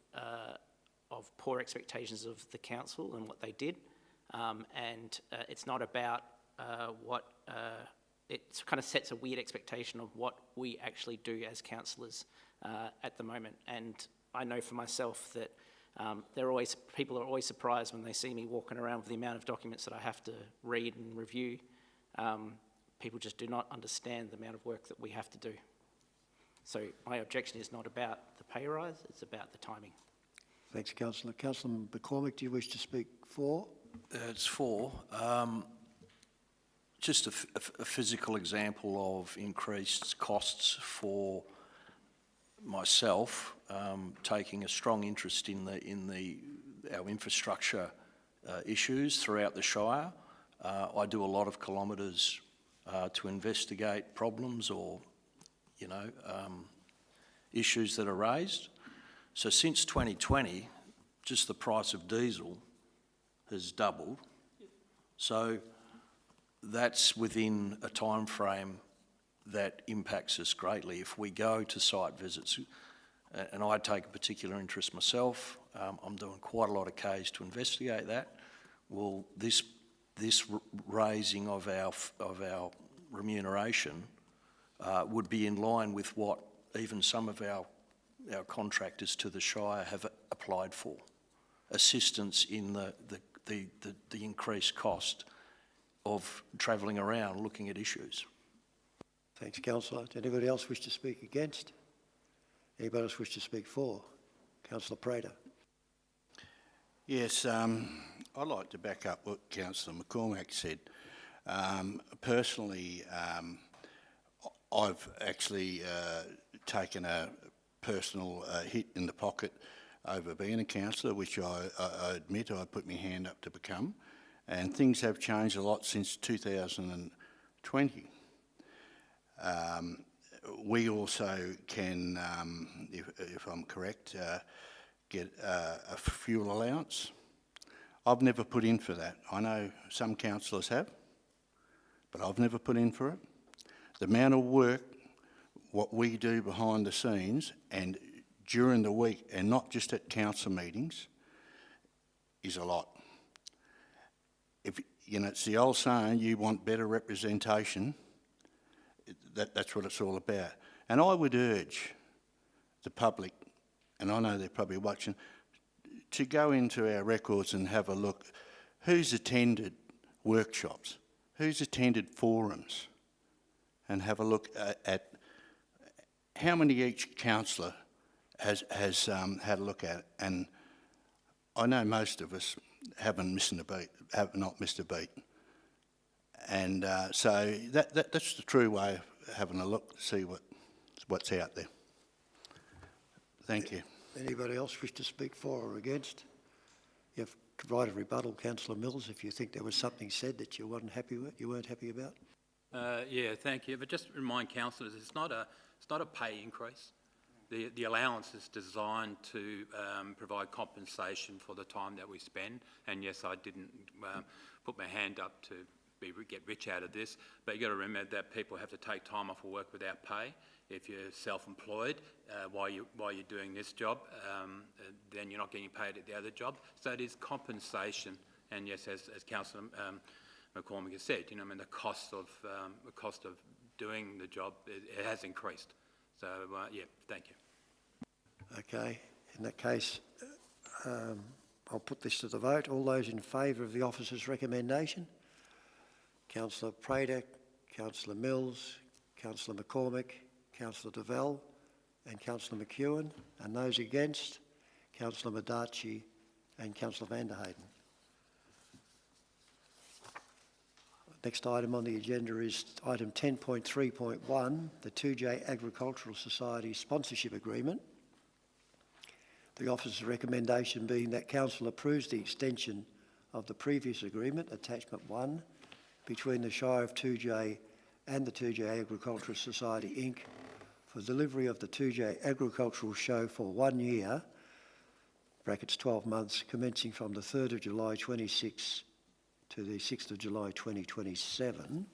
poor expectations of the council and what they did, and it's not about it kind of sets a weird expectation of what we actually do as councillors at the moment. And I know for myself that people are always surprised when they see me walking around with the amount of documents that I have to read and review. People just do not understand the amount of work that we have to do. So my objection is not about the pay rise, it's about the timing. Thanks, Councillor. Councillor McCormick, do you wish to speak for? It's for. Just a physical example of increased costs for myself taking a strong interest in our infrastructure issues throughout the Shire. I do a lot of kilometres to investigate problems or, issues that are raised. So since 2020, just the price of diesel has doubled. So that's within a time frame that impacts us greatly. If we go to site visits, and I take a particular interest myself, I'm doing quite a lot of Ks to investigate that. Well, this raising of our remuneration would be in line with what even some of our contractors to the Shire have applied for. Assistance in the increased cost of travelling around looking at issues. Thanks, Councillor. Does anybody else wish to speak against? Anybody else wish to speak for? Councillor Prater. Yes, I'd like to back up what Councillor McCormack said. Personally, I've actually taken a personal hit in the pocket over being a councillor, which I admit I put my hand up to become, and things have changed a lot since 2020. We also can, if I'm correct, get a fuel allowance. I've never put in for that. I know some councillors have, but I've never put in for it. The amount of work, what we do behind the scenes and during the week, and not just at council meetings, is a lot. If it's the old saying, you want better representation, that's what it's all about. And I would urge the public, and I know they're probably watching, to go into our records and have a look. Who's attended workshops? Who's attended forums? And have a look at how many each councillor has had a look at it. And I know most of us haven't missed a beat, have not missed a beat. And so that's the true way of having a look to see what's out there. Thank you. Anybody else wish to speak for or against? You have right of rebuttal, Councillor Mills, if you think there was something said that you weren't happy about. Yeah, thank you. But just remind councillors, it's not a pay increase. The allowance is designed to provide compensation for the time that we spend. And yes, I didn't put my hand up to get rich out of this, but you've got to remember that people have to take time off of work without pay. If you're self-employed while you're doing this job, then you're not getting paid at the other job. So it is compensation. And yes, as Councillor McCormack has said, the cost of doing the job it has increased. So yeah, thank you. Okay, in that case, I'll put this to the vote. All those in favour of the officer's recommendation? Councillor Prater, Councillor Mills, Councillor McCormack, Councillor Devell and Councillor McEwen, and those against, Councillor Madachi and Councillor van der Heyden. Next item on the agenda is item 10.3.1, the 2J Agricultural Society Sponsorship Agreement. The officer's recommendation being that Council approves the extension of the previous agreement, Attachment 1, between the Shire of 2J and the 2J Agricultural Society Inc. for delivery of the 2J Agricultural Show for 1 year, brackets 12 months, commencing from the 3rd of July 26 to the 6th of July 2027.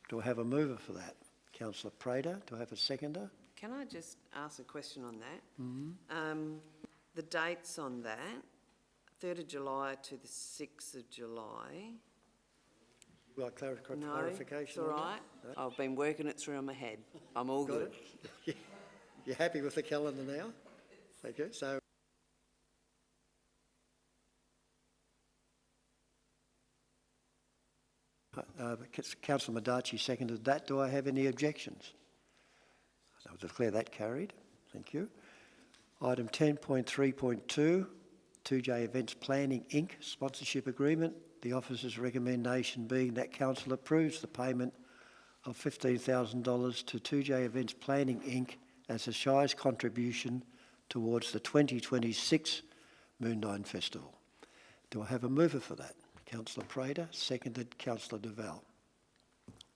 Do I have a mover for that? Councillor Prater, do I have a seconder? Can I just ask a question on that? The dates on that, 3rd of July to the 6th of July. Well, clarification No, it's all on right. that? No? I've been working it through in my head. I'm all Got good. it? You're happy with the calendar now? Thank you. So, Councillor Madachi seconded that. Do I have any objections? I'll declare that carried. Thank you. Item 10.3.2, 2J Events Planning Inc. Sponsorship Agreement. The officer's recommendation being that Council approves the payment of $15,000 to 2J Events Planning Inc. as the Shire's contribution towards the 2026 Moondyne Festival. Do I have a mover for that? Councillor Prater, seconded Councillor Duval.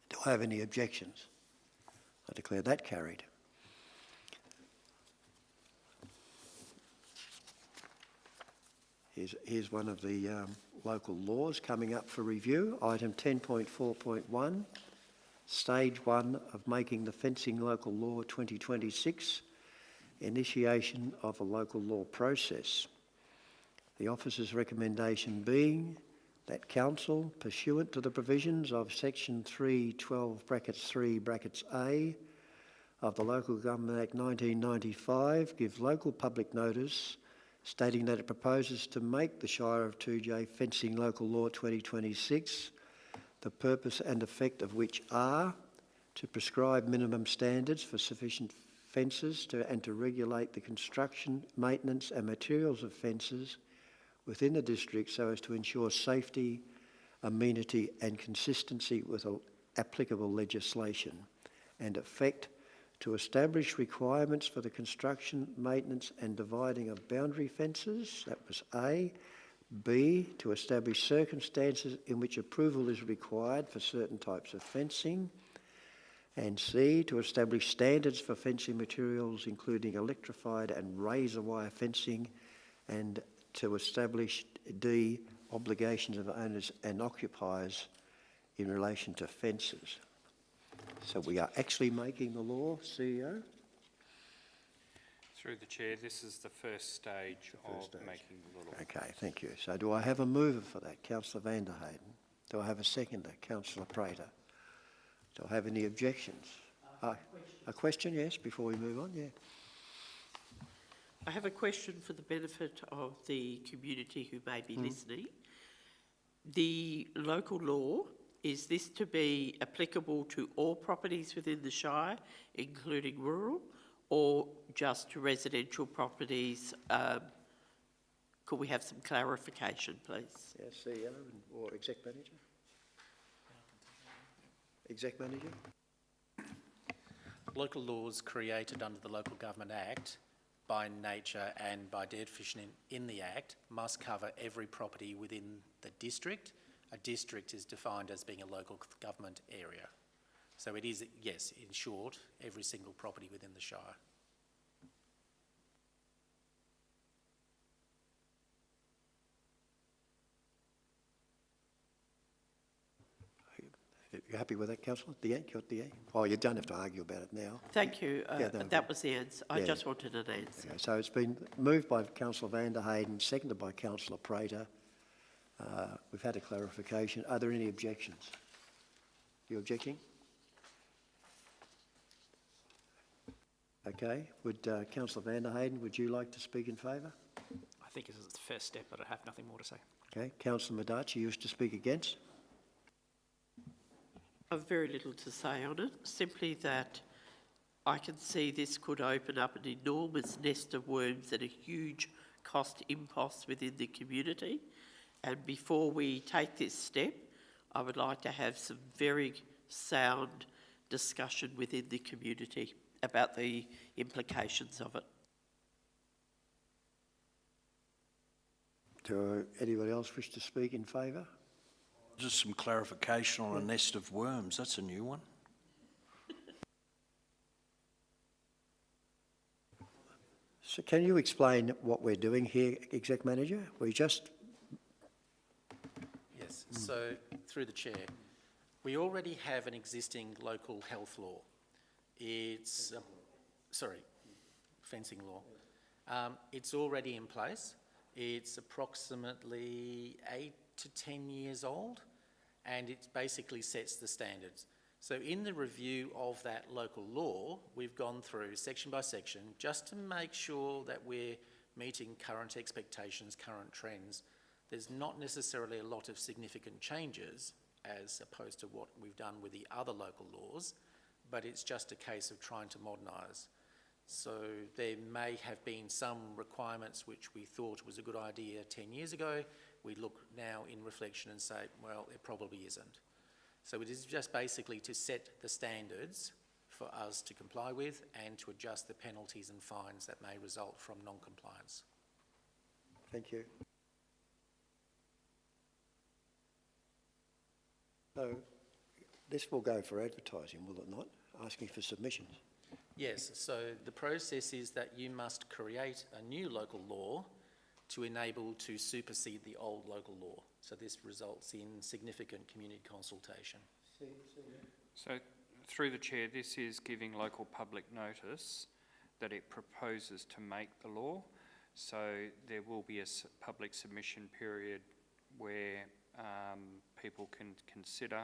Do I have any objections? I declare that carried. Here's one of the local laws coming up for review. Item 10.4.1, Stage 1 of making the fencing local law 2026, initiation of a local law process. The officer's recommendation being that Council, pursuant to the provisions of Section 312 (3) A of the Local Government Act 1995, give local public notice stating that it proposes to make the Shire of 2J Fencing Local Law 2026, the purpose and effect of which are to prescribe minimum standards for sufficient fences and to regulate the construction, maintenance and materials of fences within the district so as to ensure safety, amenity and consistency with applicable legislation, and effect to establish requirements for the construction, maintenance and dividing of boundary fences, that was A. B, to establish circumstances in which approval is required for certain types of fencing, and C, to establish standards for fencing materials including electrified and razor wire fencing, and to establish D, obligations of owners and occupiers in relation to fences. So we are actually making the law, CEO? Through the Chair, this is the first stage of making the law. Okay, thank you. So do I have a mover for that? Councillor van der Heyden. Do I have a seconder? Councillor Prater. Do I have any objections? A question, yes, before we move on, yeah. I have a question for the benefit of the community who may be listening. The local law, is this to be applicable to all properties within the Shire, including rural, or just to residential properties? Could we have some clarification, please? Yes, CEO or Exec Manager? Exec Manager? Local laws created under the Local Government Act by nature and by definition in the Act must cover every property within the district. A district is defined as being a local government area. So it is, yes, in short, every single property within the Shire. You happy with that, Councillor? The end? Oh, you don't have to argue about it now. Thank you. That was the answer. I Yeah. just wanted an answer. Okay, so it's been moved by Councillor van der Heyden, seconded by Councillor Prater. We've had a clarification. Are there any objections? You objecting? Okay. Would Councillor van der Heyden, would you like to speak in favour? I think this is the first step, but I have nothing more to say. Okay. Councillor Madachi, you wish to speak against? I've very little to say on it, simply that I can see this could open up an enormous nest of worms and a huge cost impost within the community. And before we take this step, I would like to have some very sound discussion within the community about the implications of it. Do anybody else wish to speak in favour? Just some clarification on a nest of worms. That's a new one. So can you explain what we're doing here, Exec Manager? Yes, so through the Chair, we already have an existing local health law. It's, fencing law. It's already in place. It's approximately 8 to 10 years old, and it basically sets the standards. So in the review of that local law, we've gone through section by section just to make sure that we're meeting current expectations, current trends. There's not necessarily a lot of significant changes as opposed to what we've done with the other local laws, but it's just a case of trying to modernise. So there may have been some requirements which we thought was a good idea 10 years ago. We look now in reflection and say, well, it probably isn't. So it is just basically to set the standards for us to comply with and to adjust the penalties and fines that may result from non-compliance. Thank you. So this will go for advertising, will it not? Asking for submissions. Yes, so the process is that you must create a new local law to enable to supersede the old local law. So this results in significant community consultation. So, through the Chair, this is giving local public notice that it proposes to make the law. So there will be a public submission period where people can consider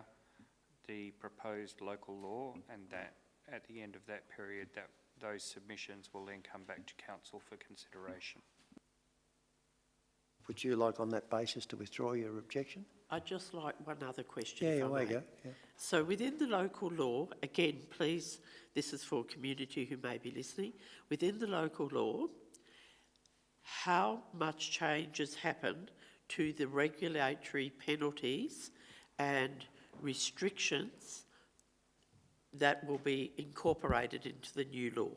the proposed local law, and that at the end of that period, that those submissions will then come back to council for consideration. Would you like on that basis to withdraw your objection? I'd just like one other question. Yeah, if I away may. you go. Yeah. So within the local law, again, please, this is for community who may be listening, within the local law, how much change has happened to the regulatory penalties and restrictions that will be incorporated into the new law?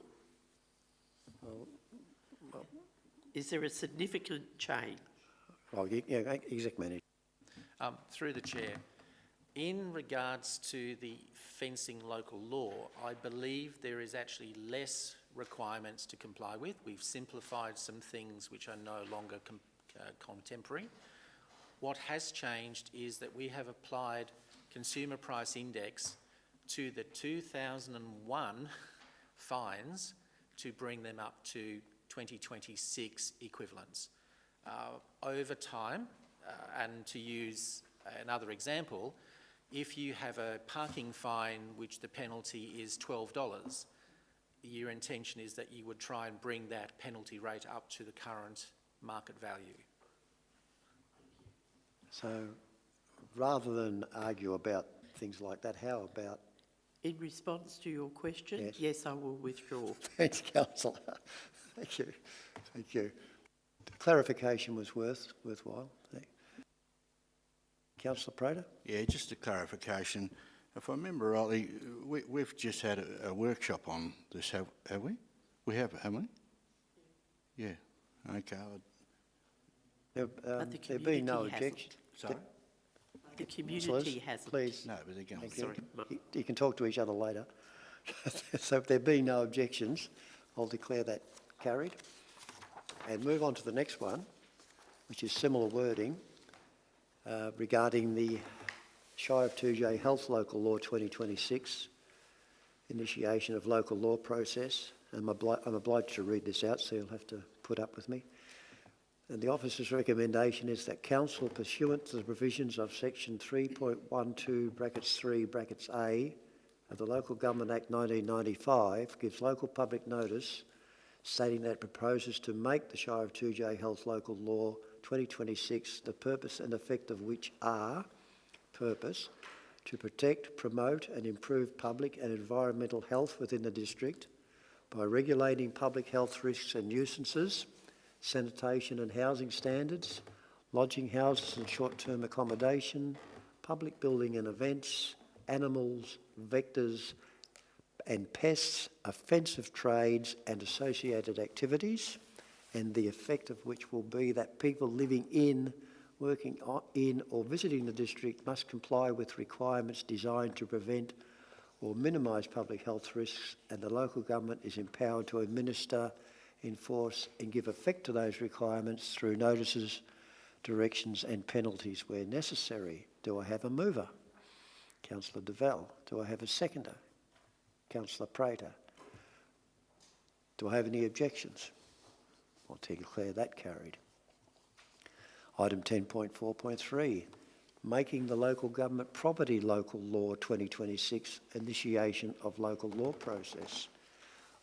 Is there a significant change? Oh, yeah, Exec Manager. Through the Chair, in regards to the fencing local law, I believe there is actually less requirements to comply with. We've simplified some things which are no longer contemporary. What has changed is that we have applied Consumer Price Index to the 2001 fines to bring them up to 2026 equivalents. Over time, and to use another example, if you have a parking fine which the penalty is $12, your intention is that you would try and bring that penalty rate up to the current market value. So rather than argue about things like that, how about... In response to your question, Yes. yes, I will withdraw. Thanks, Councillor. Thank you. Thank you. Clarification was worthwhile. Councillor Prater? Yeah, just a clarification. If I remember rightly, we've just had a workshop on this, have we? We have, haven't we? Yeah. Okay. There being no community hasn't. objection. Sorry? The community Councillors, hasn't. please. No, but they're going. Thank Sorry. You can talk to each other later. So if there be no objections, I'll declare that carried. And move on to the next one, which is similar wording regarding the Shire of 2J Health Local Law 2026, initiation of local law process. And I'm obliged to read this out, so you'll have to put up with me. And the officer's recommendation is that council, pursuant to the provisions of section 3.12 (3) (a) of the Local Government Act 1995, gives local public notice stating that it proposes to make the Shire of 2J Health Local Law 2026, the purpose and effect of which are: purpose, to protect, promote and improve public and environmental health within the district by regulating public health risks and nuisances, sanitation and housing standards, lodging houses and short-term accommodation, public building and events, animals, vectors and pests, offensive trades and associated activities, and the effect of which will be that people living in, working in or visiting the district must comply with requirements designed to prevent or minimise public health risks, and the local government is empowered to administer, enforce and give effect to those requirements through notices, directions and penalties where necessary. Do I have a mover? Councillor Deval. Do I have a seconder? Councillor Prater. Do I have any objections? I'll declare that carried. Item 10.4.3, making the Local Government Property Local Law 2026, initiation of local law process.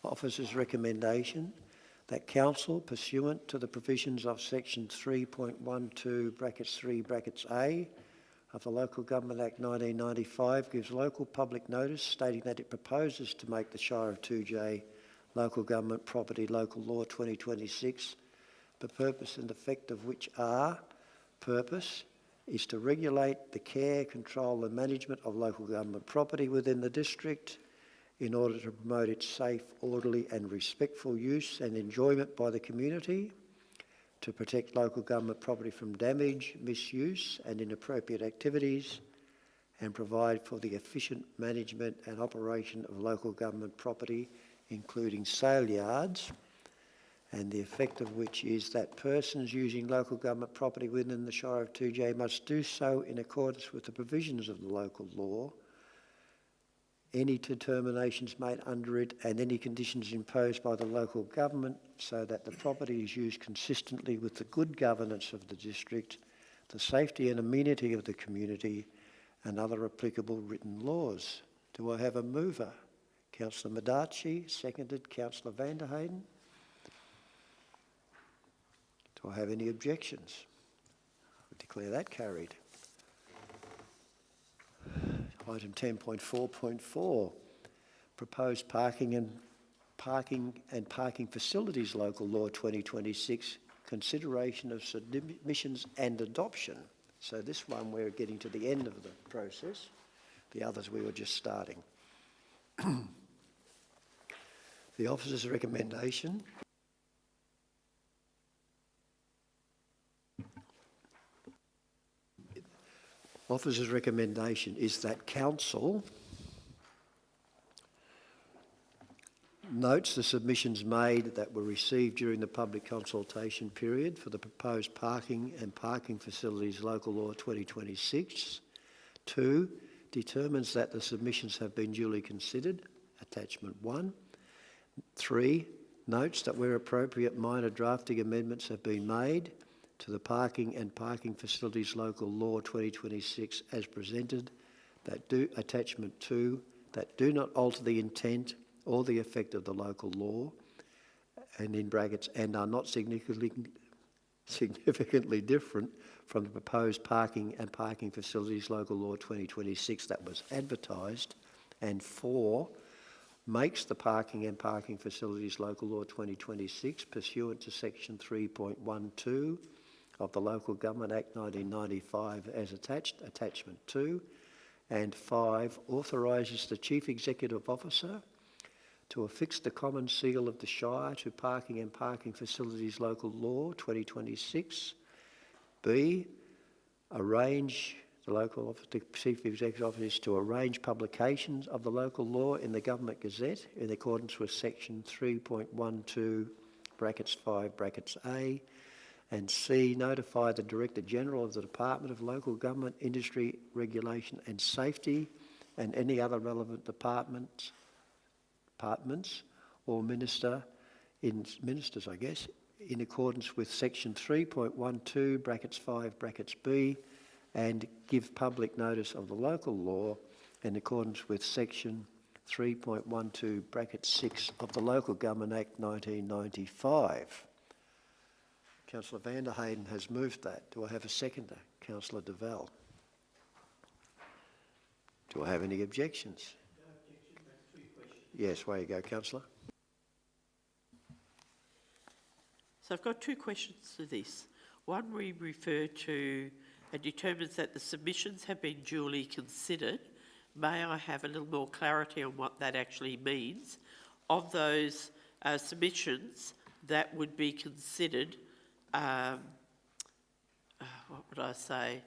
Officer's recommendation that council, pursuant to the provisions of section 3.12 (3) (a) of the Local Government Act 1995, gives local public notice stating that it proposes to make the Shire of 2J Local Government Property Local Law 2026, the purpose and effect of which are: purpose is to regulate the care, control and management of local government property within the district, in order to promote its safe, orderly and respectful use and enjoyment by the community, to protect local government property from damage, misuse and inappropriate activities, and provide for the efficient management and operation of local government property, including sale yards, and the effect of which is that persons using local government property within the Shire of 2J must do so in accordance with the provisions of the local law, any determinations made under it and any conditions imposed by the local government, so that the property is used consistently with the good governance of the district, the safety and amenity of the community and other applicable written laws. Do I have a mover? Councillor Madachi, seconded Councillor van der Heyden. Do I have any objections? I declare that carried. Item 10.4.4, proposed parking and parking facilities local law 2026, consideration of submissions and adoption. So this one we're getting to the end of the process. The others we were just starting. The officer's recommendation is that council notes the submissions made that were received during the public consultation period for the proposed parking and parking facilities local law 2026. 2, determines that the submissions have been duly considered, attachment 1. 3, notes that where appropriate minor drafting amendments have been made to the parking and parking facilities local law 2026 as presented, that do, attachment 2, that do not alter the intent or the effect of the local law, and in brackets, and are not significantly different from the proposed parking and parking facilities local law 2026 that was advertised, and 4, makes the parking and parking facilities local law 2026 pursuant to section 3.12 of the Local Government Act 1995 as attached, attachment 2, and 5, authorises the Chief Executive Officer to affix the common seal of the Shire to parking and parking facilities local law 2026. B, arrange the Chief Executive Officer to arrange publications of the local law in the Government Gazette in accordance with section 3.12 brackets 5 brackets A, and C, notify the Director General of the Department of Local Government, Industry, Regulation and Safety and any other relevant departments or ministers, I guess, in accordance with section 3.12 brackets 5 brackets B, and give public notice of the local law in accordance with section 3.12 bracket 6 of the Local Government Act 1995. Councillor van der Heyden has moved that. Do I have a seconder? Councillor de Val. Do I have any objections? No objection, that's 3 questions. Yes, where you go, Councillor. So I've got 2 questions to this. One, we refer to and determines that the submissions have been duly considered. May I have a little more clarity on what that actually means? Of those submissions that would be considered, what would I say?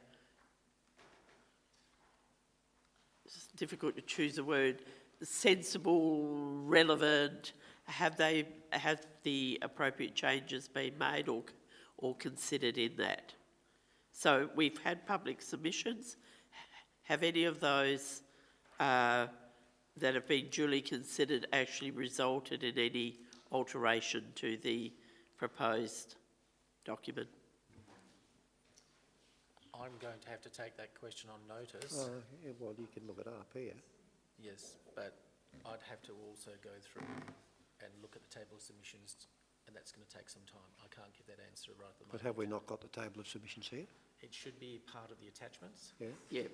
It's difficult to choose a word. Sensible, relevant. Have the appropriate changes been made or considered in that? So we've had public submissions. Have any of those that have been duly considered actually resulted in any alteration to the proposed document? I'm going to have to take that question on notice. Yeah, well, you can look it up here. Yes, but I'd have to also go through and look at the table of submissions, and that's going to take some time. I can't give that answer right at the moment. But have we not got the table of submissions here? It should be part of the attachments. Yeah. Yep.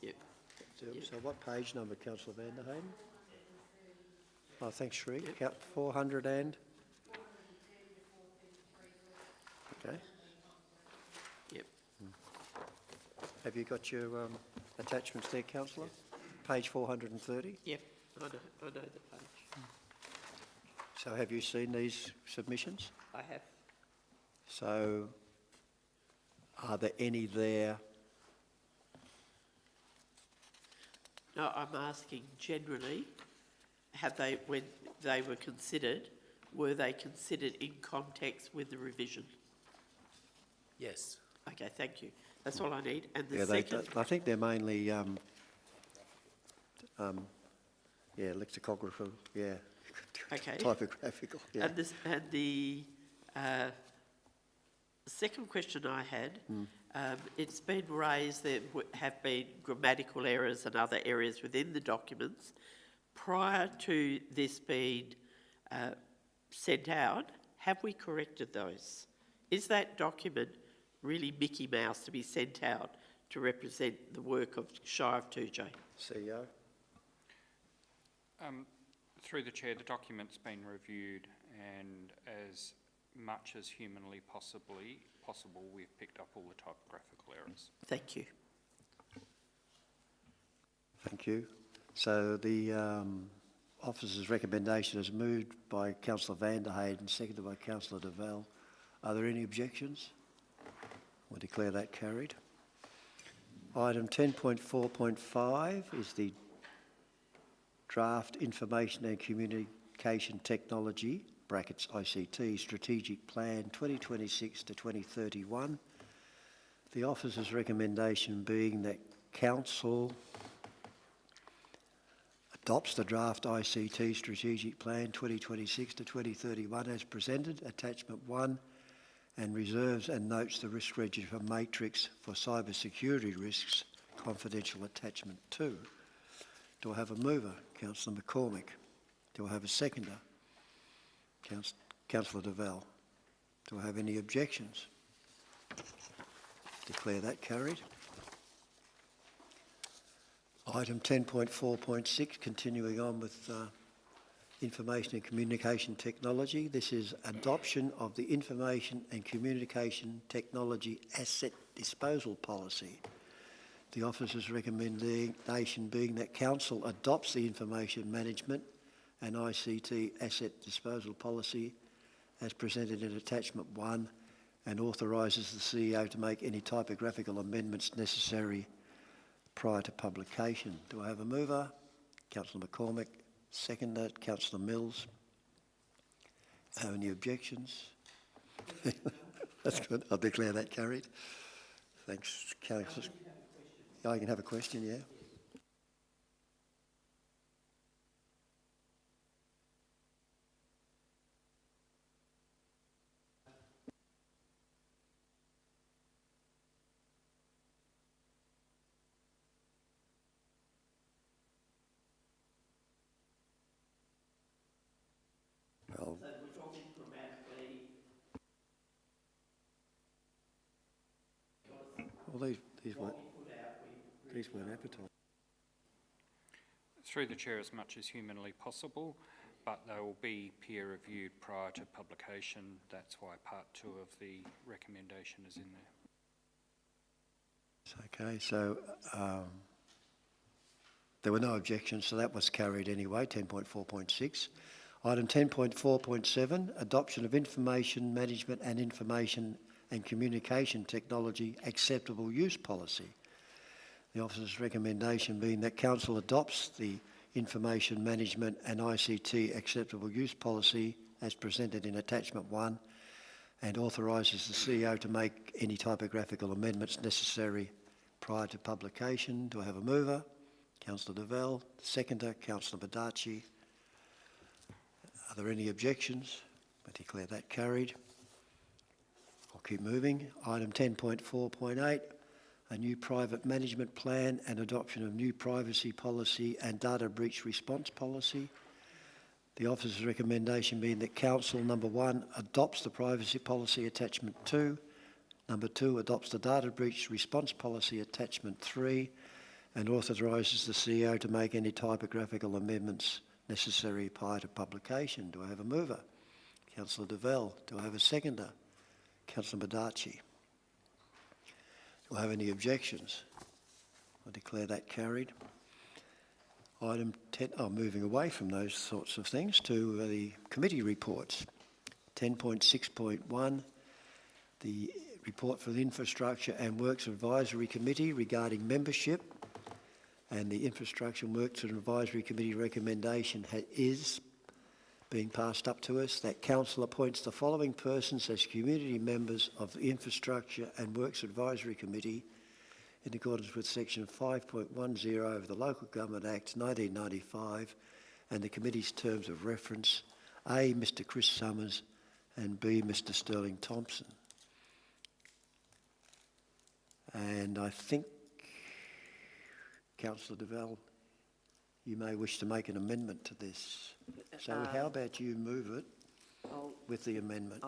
Yep. So what page number, Councillor van der Heyden? Oh, thanks, Sri. Yep. 400 and? Okay. Yep. Have you got your attachments there, Councillor? Yes. Page 430? Yep. I know the page. So have you seen these submissions? I have. So are there any there? No, I'm asking generally, have they, when they were considered in context with the revision? Yes. Okay, thank you. That's all I need. And the Yeah, second, I think they're mainly, lexicographical, yeah. Okay. Typographical, yeah. and the second question I had, it's been raised there have been grammatical errors and other areas within the documents. Prior to this being sent out, have we corrected those? Is that document really Mickey Mouse to be sent out to represent the work of Shire of 2J? CEO? Through the chair, the document's been reviewed, and as much as humanly possible, we've picked up all the typographical errors. Thank you. Thank you. So the officer's recommendation is moved by Councillor van der Heyden, seconded by Councillor de Vel. Are there any objections? We'll declare that carried. Item 10.4.5 is the Draft Information and Communication Technology, brackets ICT, Strategic Plan 2026 to 2031. The officer's recommendation being that Council adopts the draft ICT Strategic Plan 2026 to 2031 as presented, Attachment 1, and reserves and notes the risk register matrix for cyber security risks, confidential Attachment 2. Do I have a mover? Councillor McCormick. Do I have a seconder? Councillor de Vel. Do I have any objections? Declare that carried. Item 10.4.6, continuing on with Information and Communication Technology. This is adoption of the Information and Communication Technology Asset Disposal Policy. The officer's recommendation being that Council adopts the Information Management and ICT Asset Disposal Policy as presented in Attachment 1 and authorises the CEO to make any typographical amendments necessary prior to publication. Do I have a mover? Councillor McCormick. Seconder, Councillor Mills. Have any objections? That's good. I'll declare that carried. Thanks, Councillor. I can have a question, yeah. Well, So we're talking grammatically. these weren't advertised. Through the chair, as much as humanly possible, but they will be peer reviewed prior to publication. That's why part 2 of the recommendation is in there. Okay, so there were no objections, so that was carried anyway, 10.4.6. Item 10.4.7, adoption of Information Management and Information and Communication Technology Acceptable Use Policy. The officer's recommendation being that Council adopts the Information Management and ICT Acceptable Use Policy as presented in Attachment 1 and authorises the CEO to make any typographical amendments necessary prior to publication. Do I have a mover? Councillor de Vel. Seconder, Councillor Badaci. Are there any objections? I declare that carried. I'll keep moving. Item 10.4.8, a new private management plan and adoption of new privacy policy and data breach response policy. The officer's recommendation being that Council, number 1, adopts the privacy policy Attachment 2, number 2, adopts the data breach response policy Attachment 3, and authorises the CEO to make any typographical amendments necessary prior to publication. Do I have a mover? Councillor de Vel. Do I have a seconder? Councillor Badaci. Do I have any objections? I declare that carried. Item 10, moving away from those sorts of things to the committee reports. 10.6.1, the report for the Infrastructure and Works Advisory Committee regarding membership, and the Infrastructure and Works Advisory Committee recommendation is being passed up to us that Council appoints the following persons as community members of the Infrastructure and Works Advisory Committee in accordance with section 5.10 of the Local Government Act 1995 and the committee's terms of reference: A, Mr Chris Summers, and B, Mr Sterling Thompson. And I think, Councillor DeVal, you may wish to make an amendment to this. So how about you move it with the amendment?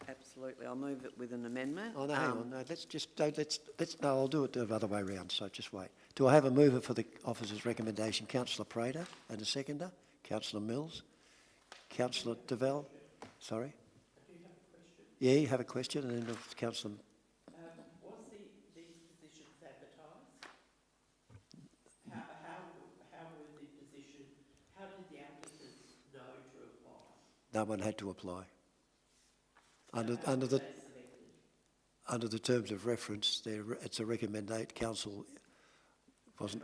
Absolutely, I'll move it with an amendment. Oh, no, hang on, no, no, I'll do it the other way round, so just wait. Do I have a mover for the officer's recommendation? Councillor Prater, and a seconder? Councillor Mills? Councillor DeVal? Sorry? Yeah, you have a question, and then Councillor... Was these positions advertised? How were the positions, how did the applicants know to apply? No one had to apply. Under the terms of reference, it's a recommendation. Council wasn't.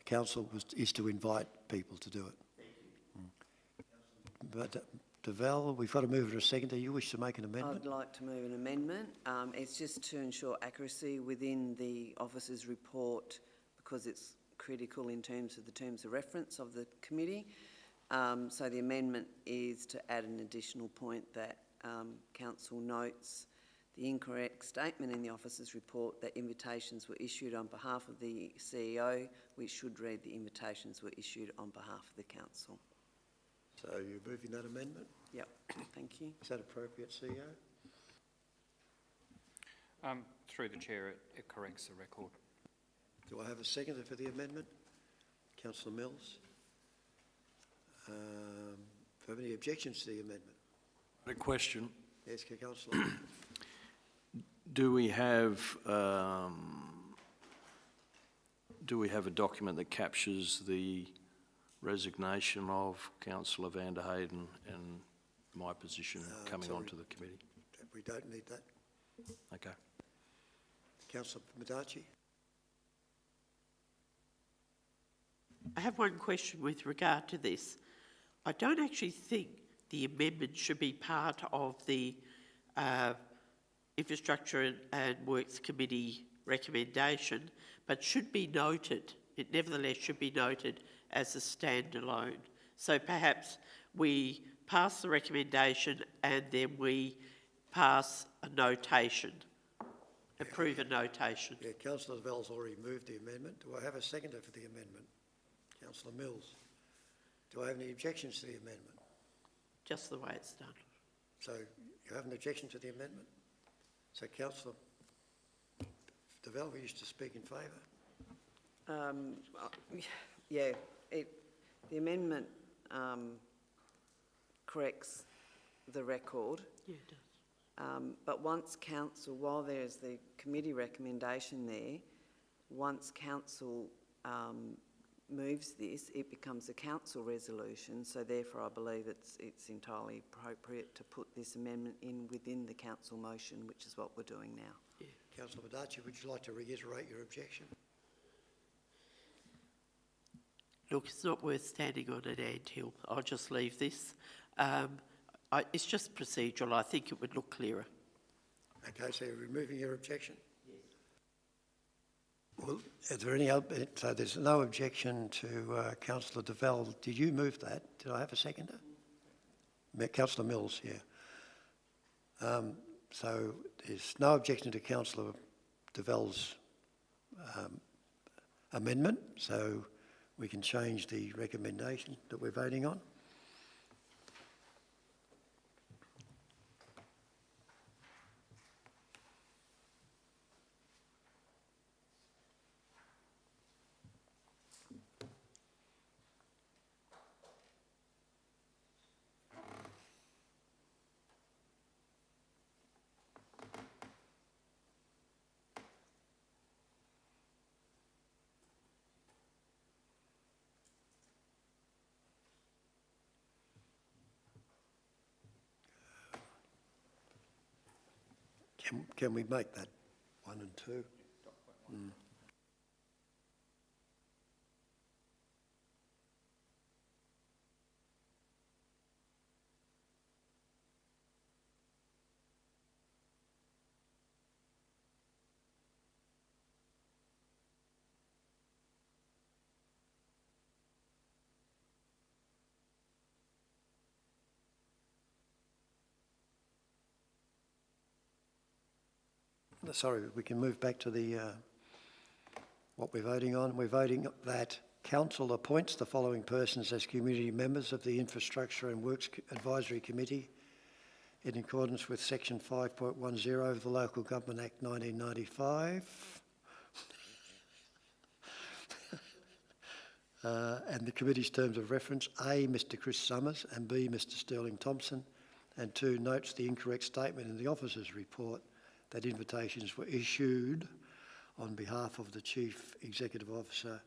Council is to invite people to do it. But DeVal, we've got to move it a second. Do you wish to make an amendment? I'd like to move an amendment. It's just to ensure accuracy within the officer's report, because it's critical in terms of the terms of reference of the committee. So the amendment is to add an additional point that Council notes the incorrect statement in the officer's report that invitations were issued on behalf of the CEO, which should read the invitations were issued on behalf of the Council. So you're moving that amendment? Yep, thank you. Is that appropriate, CEO? Through the Chair, it corrects the record. Do I have a seconder for the amendment? Councillor Mills? Do you have any objections to the amendment? A question. Yes, Councillor. Do we have a document that captures the resignation of Councillor van der Heyden and my position coming onto the committee? We don't need that. Okay. Councillor Madachi? I have one question with regard to this. I don't actually think the amendment should be part of the Infrastructure and Works Committee recommendation, but should be noted. It nevertheless should be noted as a standalone. So perhaps we pass the recommendation and then we pass a notation, approve a notation. Yeah, Councillor DeVal's already moved the amendment. Do I have a seconder for the amendment? Councillor Mills. Do I have any objections to the amendment? Just the way it's done. So you have an objection to the amendment? So Councillor DeVal used to speak in favour. Yeah, the amendment corrects the record. Yeah, it does. But once Council, while there's the committee recommendation there, once Council moves this, it becomes a Council resolution. So therefore, I believe it's entirely appropriate to put this amendment in within the Council motion, which is what we're doing now. Yeah. Councillor Madachi, would you like to reiterate your objection? Look, it's not worth standing on an anthill. I'll just leave this. It's just procedural. I think it would look clearer. Okay, so you're removing your objection? Yes. Well, is there any other, so there's no objection to Councillor DeVal. Did you move that? Did I have a seconder? Councillor Mills, yeah. So there's no objection to Councillor DeVal's amendment, so we can change the recommendation that we're voting on. Can we make that 1 and 2? Sorry, we can move back to the what we're voting on. We're voting that Council appoints the following persons as community members of the Infrastructure and Works Advisory Committee in accordance with Section 5.10 of the Local Government Act 1995. And the committee's terms of reference: A, Mr Chris Summers, and B, Mr Sterling Thompson, and 2, notes the incorrect statement in the officer's report that invitations were issued on behalf of the Chief Executive Officer,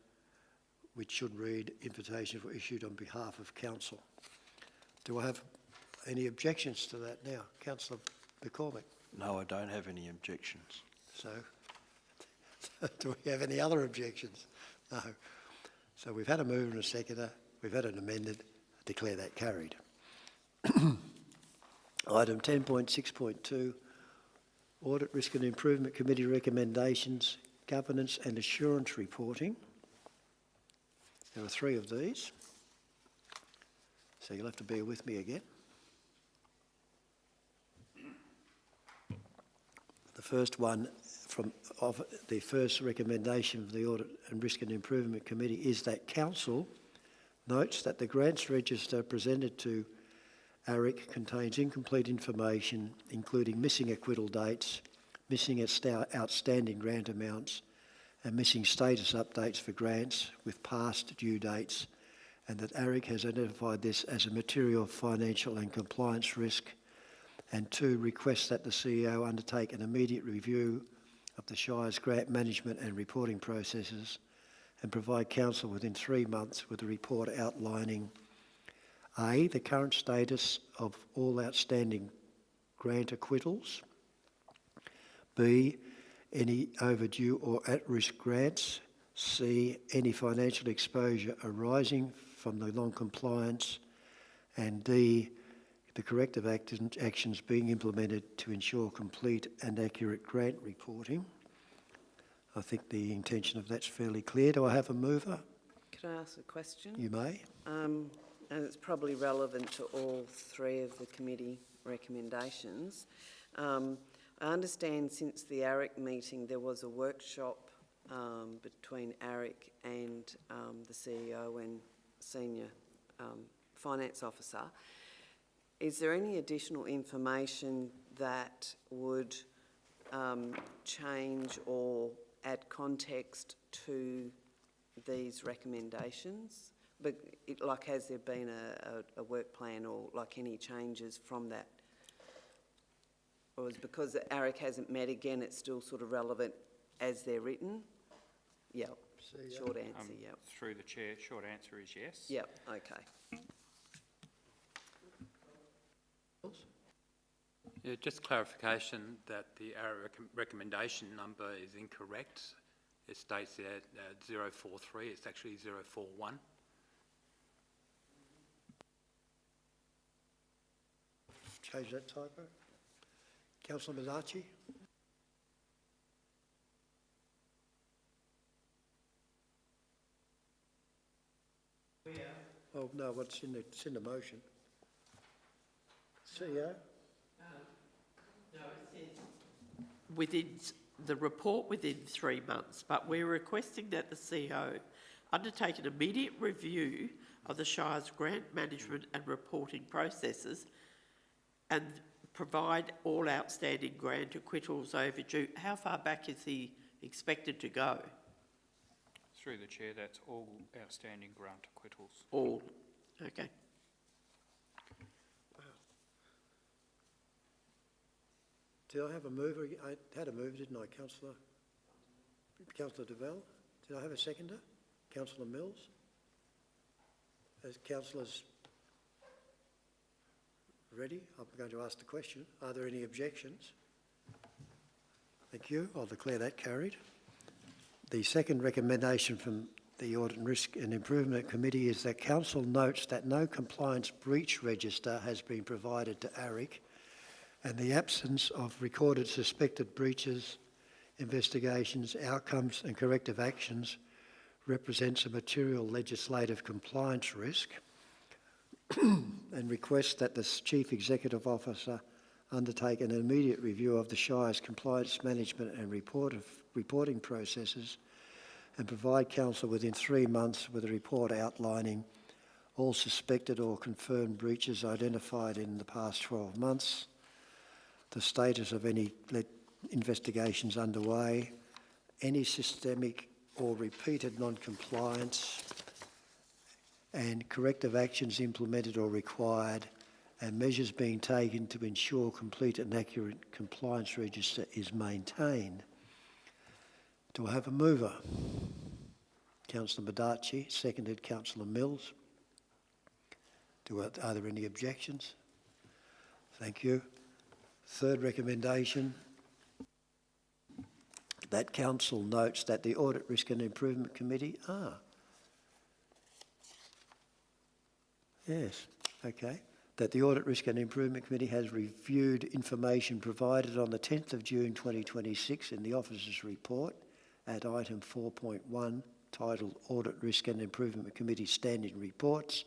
which should read, invitations were issued on behalf of Council. Do I have any objections to that now? Councillor McCormick? No, I don't have any objections. So, do we have any other objections? No. So we've had a mover and a seconder, we've had an amended, declare that carried. Item 10.6.2, Audit, Risk and Improvement Committee recommendations, governance and assurance reporting. There are 3 of these, so you'll have to bear with me again. The first one of the first recommendation of the Audit and Risk and Improvement Committee is that Council notes that the grants register presented to ARIC contains incomplete information, including missing acquittal dates, missing outstanding grant amounts, and missing status updates for grants with past due dates, and that ARIC has identified this as a material financial and compliance risk, and 2, requests that the CEO undertake an immediate review of the Shire's grant management and reporting processes and provide Council within 3 months with a report outlining A, the current status of all outstanding grant acquittals, B, any overdue or at-risk grants, C, any financial exposure arising from the non-compliance, and D, the corrective actions being implemented to ensure complete and accurate grant reporting. I think the intention of that's fairly clear. Do I have a mover? Could I ask a question? You may. And it's probably relevant to all 3 of the committee recommendations. I understand since the ARIC meeting there was a workshop between ARIC and the CEO and Senior Finance Officer. Is there any additional information that would change or add context to these recommendations? But has there been a work plan or any changes from that? Or is it because ARIC hasn't met again, it's still sort of relevant as they're written? Yeah, short answer, yeah. Through the chair, short answer is yes. Yep, okay. Yeah, just clarification that the ARIC recommendation number is incorrect. It states there 043, it's actually 041. Change that typo. Councillor Mazzacci? Oh, no, what's in the motion? CEO? No, it says within the report within 3 months, but we're requesting that the CEO undertake an immediate review of the Shire's grant management and reporting processes and provide all outstanding grant acquittals overdue. How far back is he expected to go? Through the chair, that's all outstanding grant acquittals. All, okay. Did I have a mover? I had a mover, didn't I, Councillor Devell? Did I have a seconder? Councillor Mills? As councillors ready, I'm going to ask the question. Are there any objections? Thank you. I'll declare that carried. The second recommendation from the Audit and Risk and Improvement Committee is that Council notes that no compliance breach register has been provided to ARIC, and the absence of recorded suspected breaches, investigations, outcomes and corrective actions represents a material legislative compliance risk, and requests that the Chief Executive Officer undertake an immediate review of the Shire's compliance management and reporting processes and provide Council within 3 months with a report outlining all suspected or confirmed breaches identified in the past 12 months, the status of any investigations underway, any systemic or repeated non-compliance, and corrective actions implemented or required, and measures being taken to ensure complete and accurate compliance register is maintained. Do I have a mover? Councillor Badachi, seconded Councillor Mills. Are there any objections? Thank you. Third recommendation, that Council notes that the Audit, Risk and Improvement Committee, yes, okay, that the Audit, Risk and Improvement Committee has reviewed information provided on the 10th of June 2026 in the Officer's report at item 4.1, titled Audit, Risk and Improvement Committee Standing Reports,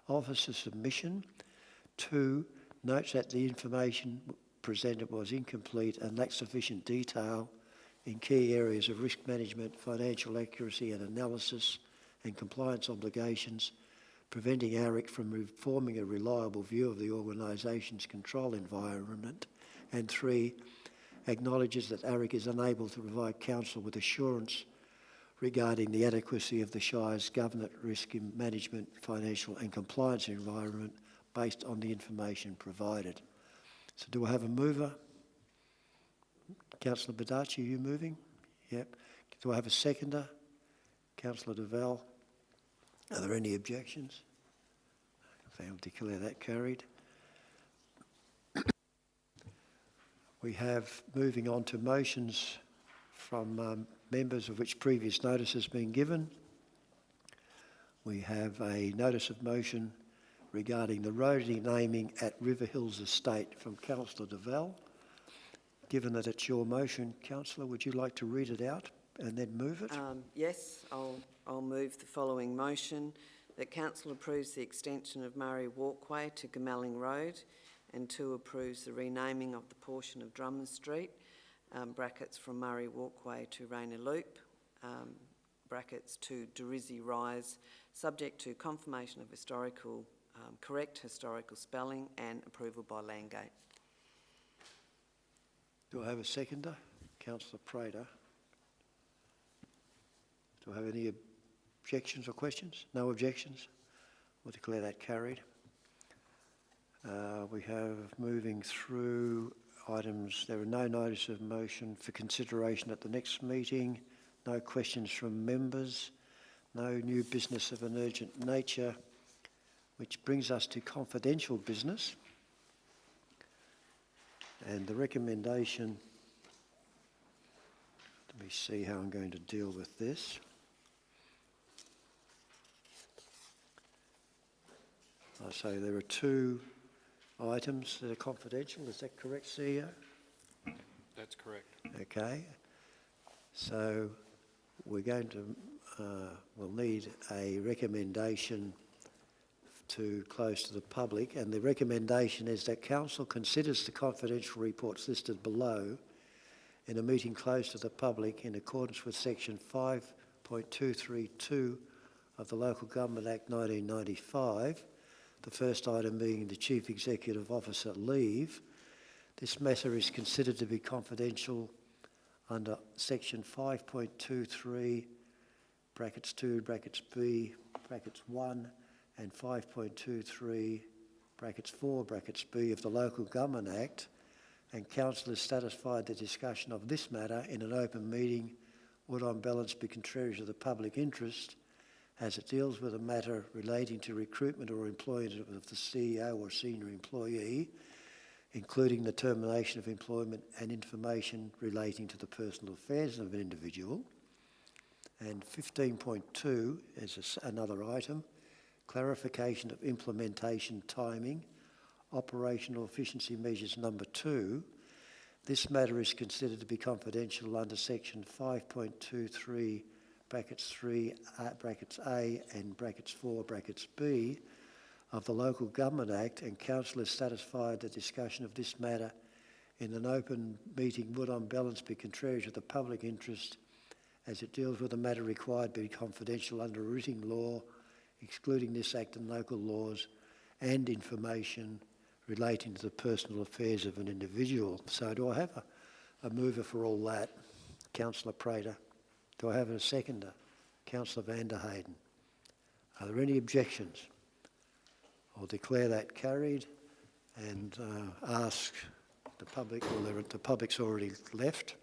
Officer Submission. 2, notes that the information presented was incomplete and lacked sufficient detail in key areas of risk management, financial accuracy and analysis, and compliance obligations, preventing ARIC from forming a reliable view of the organisation's control environment. And 3, acknowledges that ARIC is unable to provide Council with assurance regarding the adequacy of the Shire's governance, risk management, financial and compliance environment based on the information provided. So do I have a mover? Councillor Badachi, are you moving? Yep. Do I have a seconder? Councillor Deval. Are there any objections? I'll declare that carried. We have, moving on to motions from members of which previous notice has been given. We have a notice of motion regarding the road renaming at River Hills Estate from Councillor Deval. Given that it's your motion, Councillor, would you like to read it out and then move it? Yes, I'll move the following motion, that Council approves the extension of Murray Walkway to Gamelling Road, and 2, approves the renaming of the portion of Drummond Street, brackets from Murray Walkway to Rainer Loop, brackets to Durizzi Rise, subject to confirmation of correct historical spelling and approval by Landgate. Do I have a seconder? Councillor Prater. Do I have any objections or questions? No objections? We'll declare that carried. We have, moving through items, there are no notice of motion for consideration at the next meeting, no questions from members, no new business of an urgent nature, which brings us to confidential business. And the recommendation, let me see how I'm going to deal with this. I say there are 2 items that are confidential. Is that correct, CEO? That's correct. Okay. So we're going to, we'll need a recommendation to close to the public, and the recommendation is that Council considers the confidential reports listed below in a meeting closed to the public in accordance with section 5.232 of the Local Government Act 1995, the first item being the Chief Executive Officer leave. This matter is considered to be confidential under section 5.23, brackets 2, brackets B, brackets 1, and 5.23, brackets 4, brackets B of the Local Government Act, and Council has satisfied the discussion of this matter in an open meeting would on balance be contrary to the public interest, as it deals with a matter relating to recruitment or employment of the CEO or senior employee, including the termination of employment and information relating to the personal affairs of an individual. And 15.2 is another item, clarification of implementation timing, operational efficiency measures number 2. This matter is considered to be confidential under section 5.23 brackets 3 brackets A and brackets 4 brackets B of the Local Government Act, and Council is satisfied that discussion of this matter in an open meeting would on balance be contrary to the public interest, as it deals with a matter required to be confidential under written law, excluding this Act and local laws, and information relating to the personal affairs of an individual. So do I have a mover for all that? Councillor Prater. Do I have a seconder? Councillor van der Heyden. Are there any objections? I'll declare that carried and ask the public, well, the public's already left.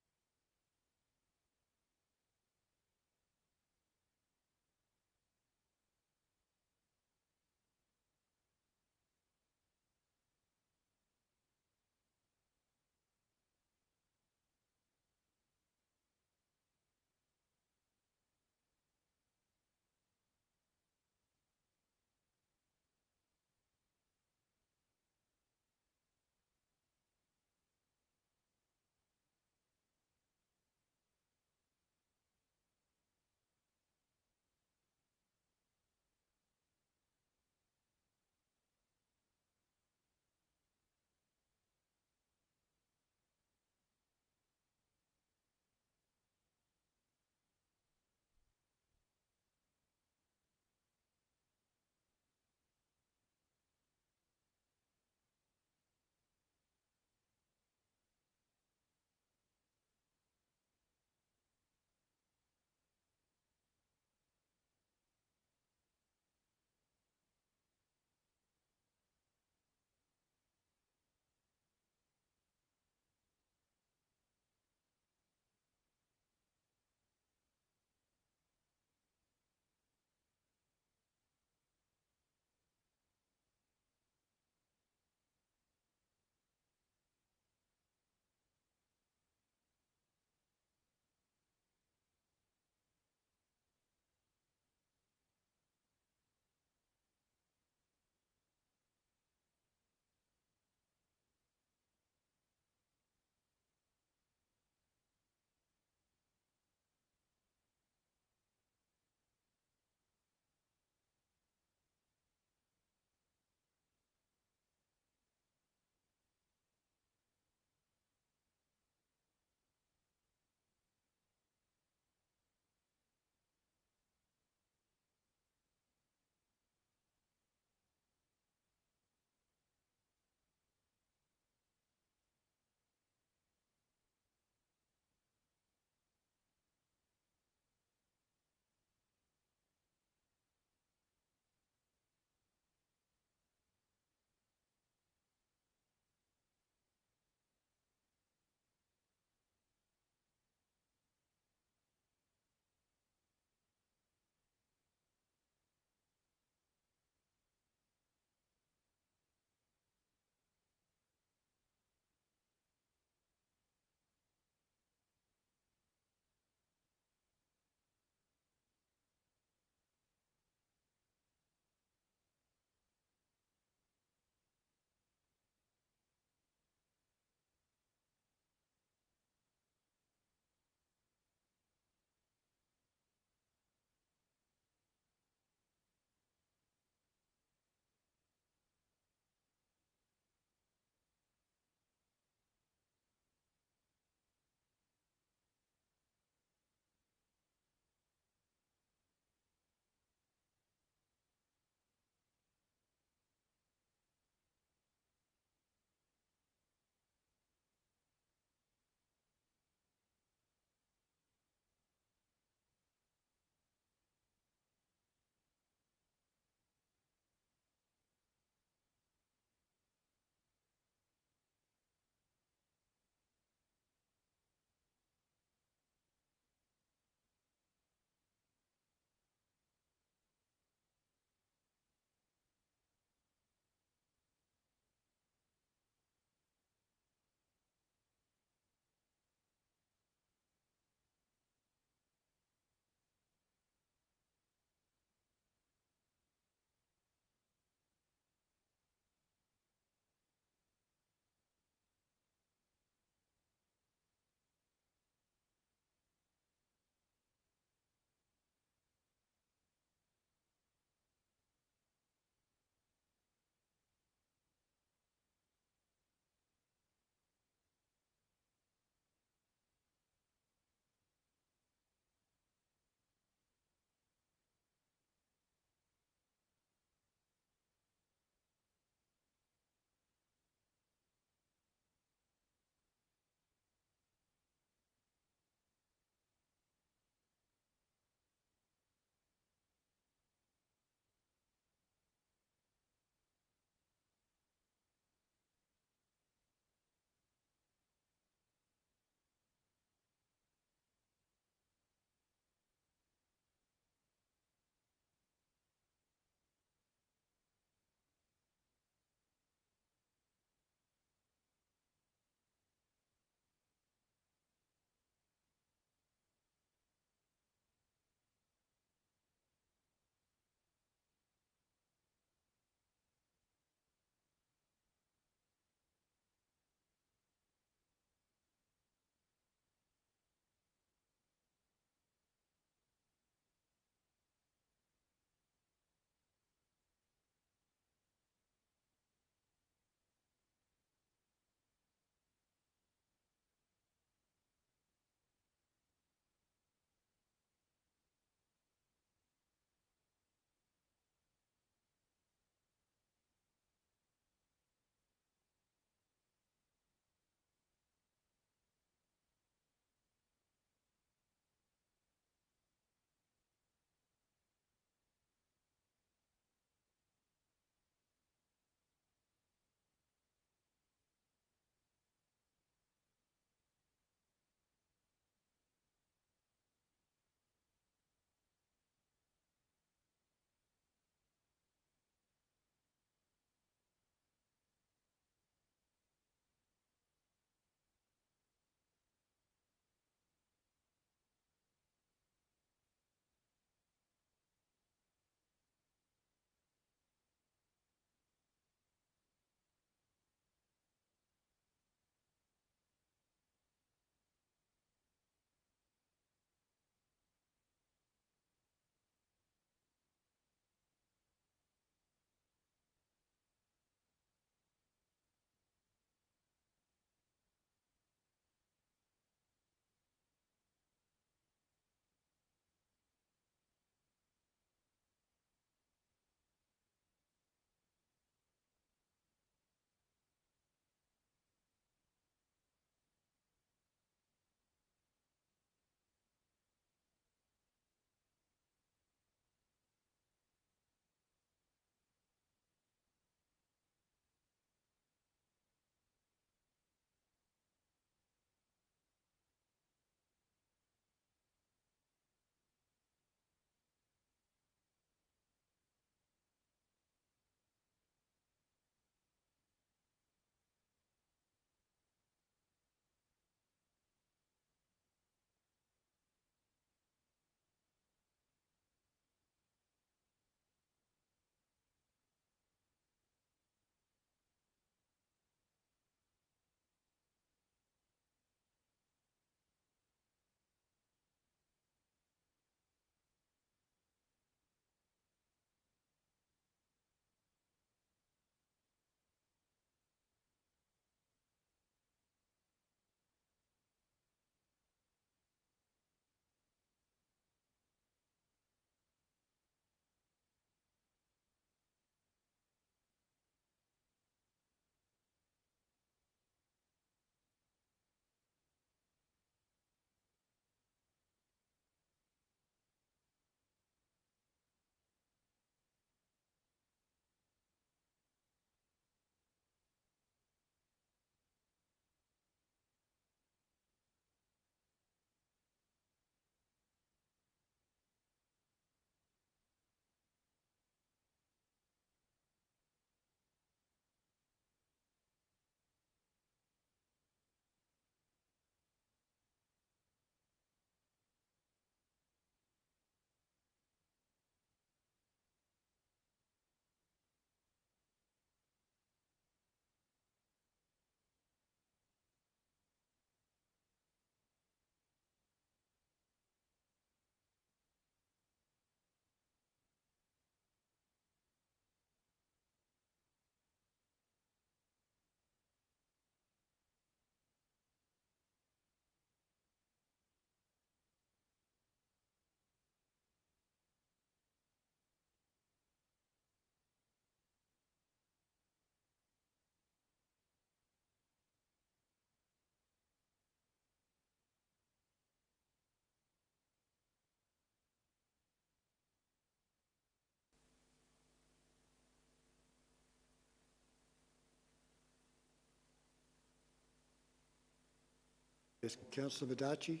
Yes, Councillor Badachi,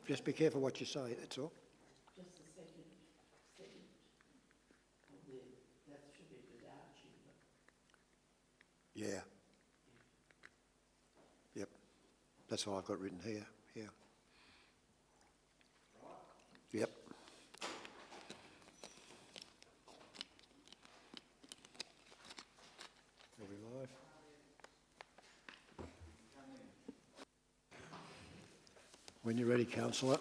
just be careful what you say, that's all. Just the second. That should be Badachi. Yeah. Yep, that's what I've got written here, yeah. Yep. Are we live? When you're ready, councillor.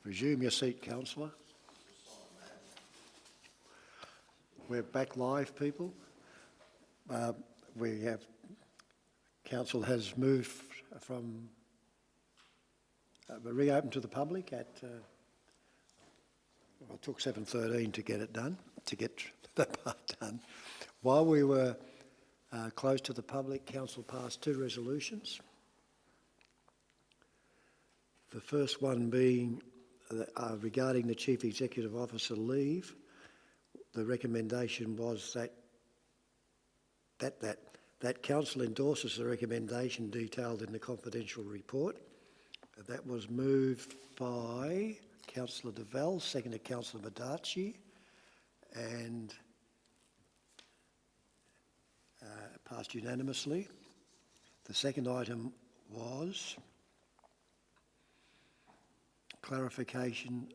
Resume your seat, councillor. We're back live, people. Council has moved from, reopened to the public at, well, it took 7:13 to get it done, to get the part done. While we were closed to the public, council passed 2 resolutions. The first one being regarding the Chief Executive Officer leave. The recommendation was that council endorses the recommendation detailed in the confidential report. That was moved by Councillor Devell, seconded Councillor Badachi, and passed unanimously. The second item was clarification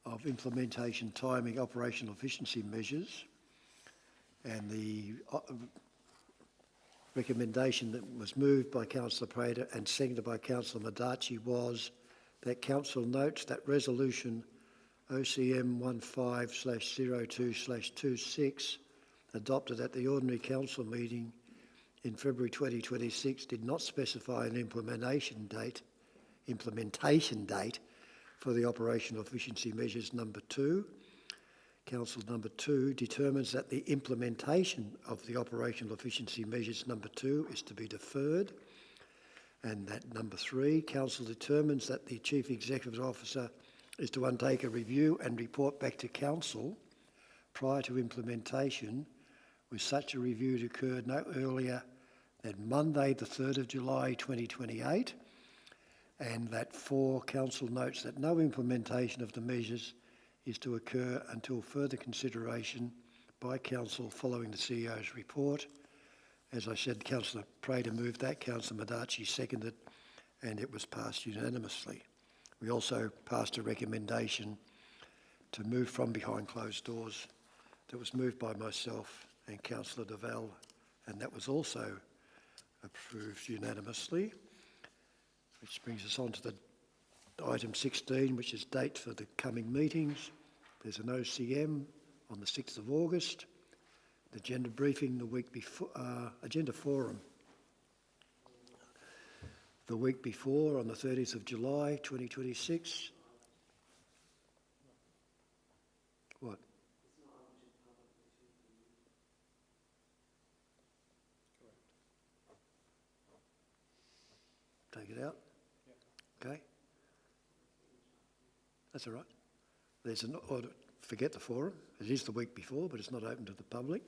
of implementation timing operational efficiency measures, and the recommendation that was moved by Councillor Prater and seconded by Councillor Madachi was that council notes that resolution OCM 15/02/26 adopted at the ordinary council meeting in February 2026 did not specify an implementation date for the operational efficiency measures number 2. Council number 2 determines that the implementation of the operational efficiency measures number 2 is to be deferred, and that number 3, council determines that the Chief Executive Officer is to undertake a review and report back to council prior to implementation, with such a review to occur no earlier than Monday the 3rd of July 2028, and that 4, council notes that no implementation of the measures is to occur until further consideration by council following the CEO's report. As I said, Councillor Prater moved that, Councillor Madachi seconded, and it was passed unanimously. We also passed a recommendation to move from behind closed doors that was moved by myself and Councillor Devell, and that was also approved unanimously. Which brings us on to the item 16, which is dates for the coming meetings. There's an OCM on the 6th of August, the agenda briefing the week before, agenda forum the week before on the 30th of July 2026. What? Take it out? Okay. That's all right. There's an order, forget the forum. It is the week before, but it's not open to the public.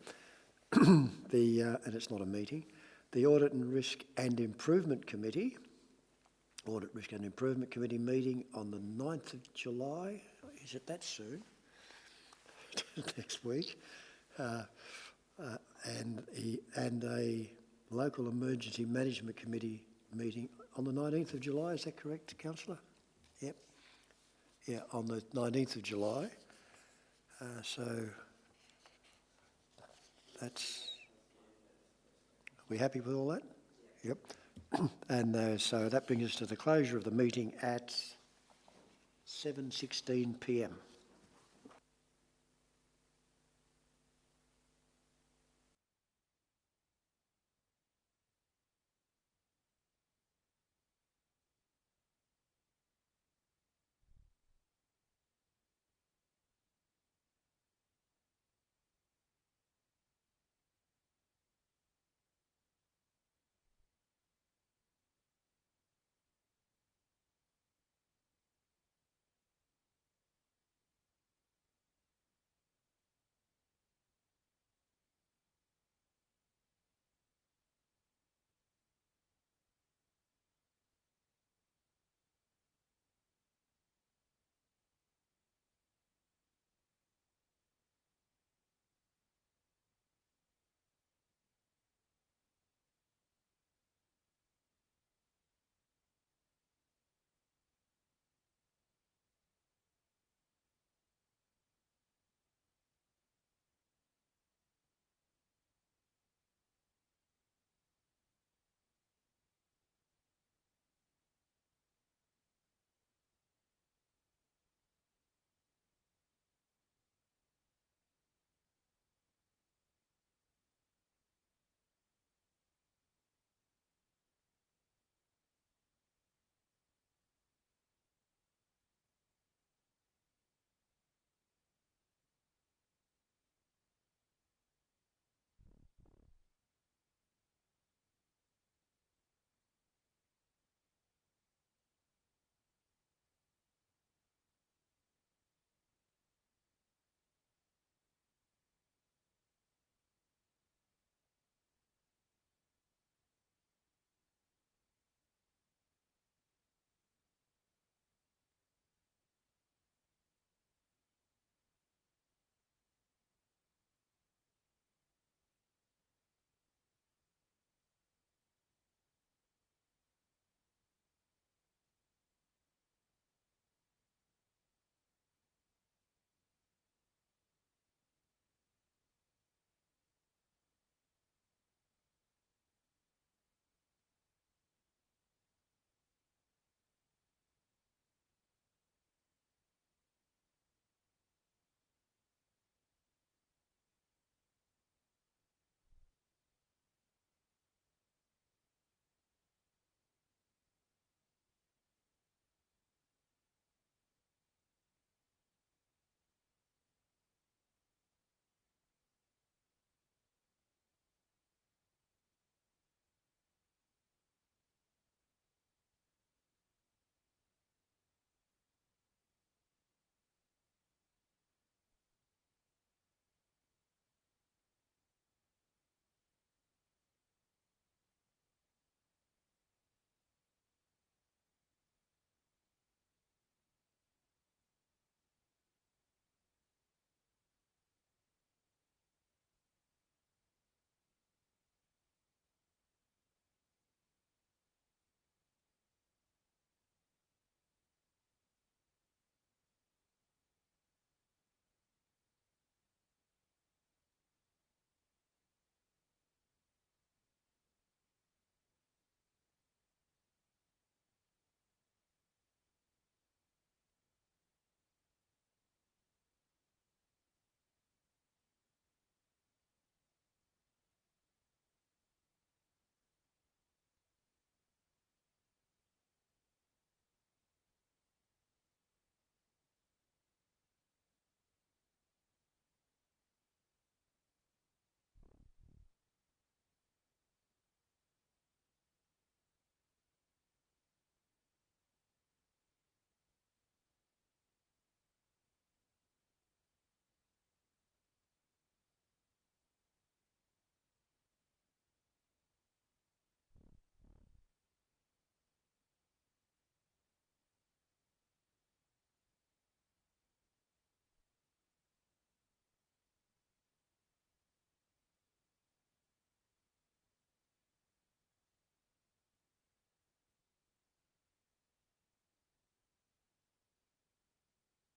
And it's not a meeting. The Audit and Risk and Improvement Committee, Audit, Risk and Improvement Committee meeting on the 9th of July. Is it that soon? Next week. And a Local Emergency Management Committee meeting on the 19th of July, is that correct, Councillor? Yep. Yeah, on the 19th of July. So that's... Are we happy with all that? Yep. And so that brings us to the closure of the meeting at 7:16 p.m.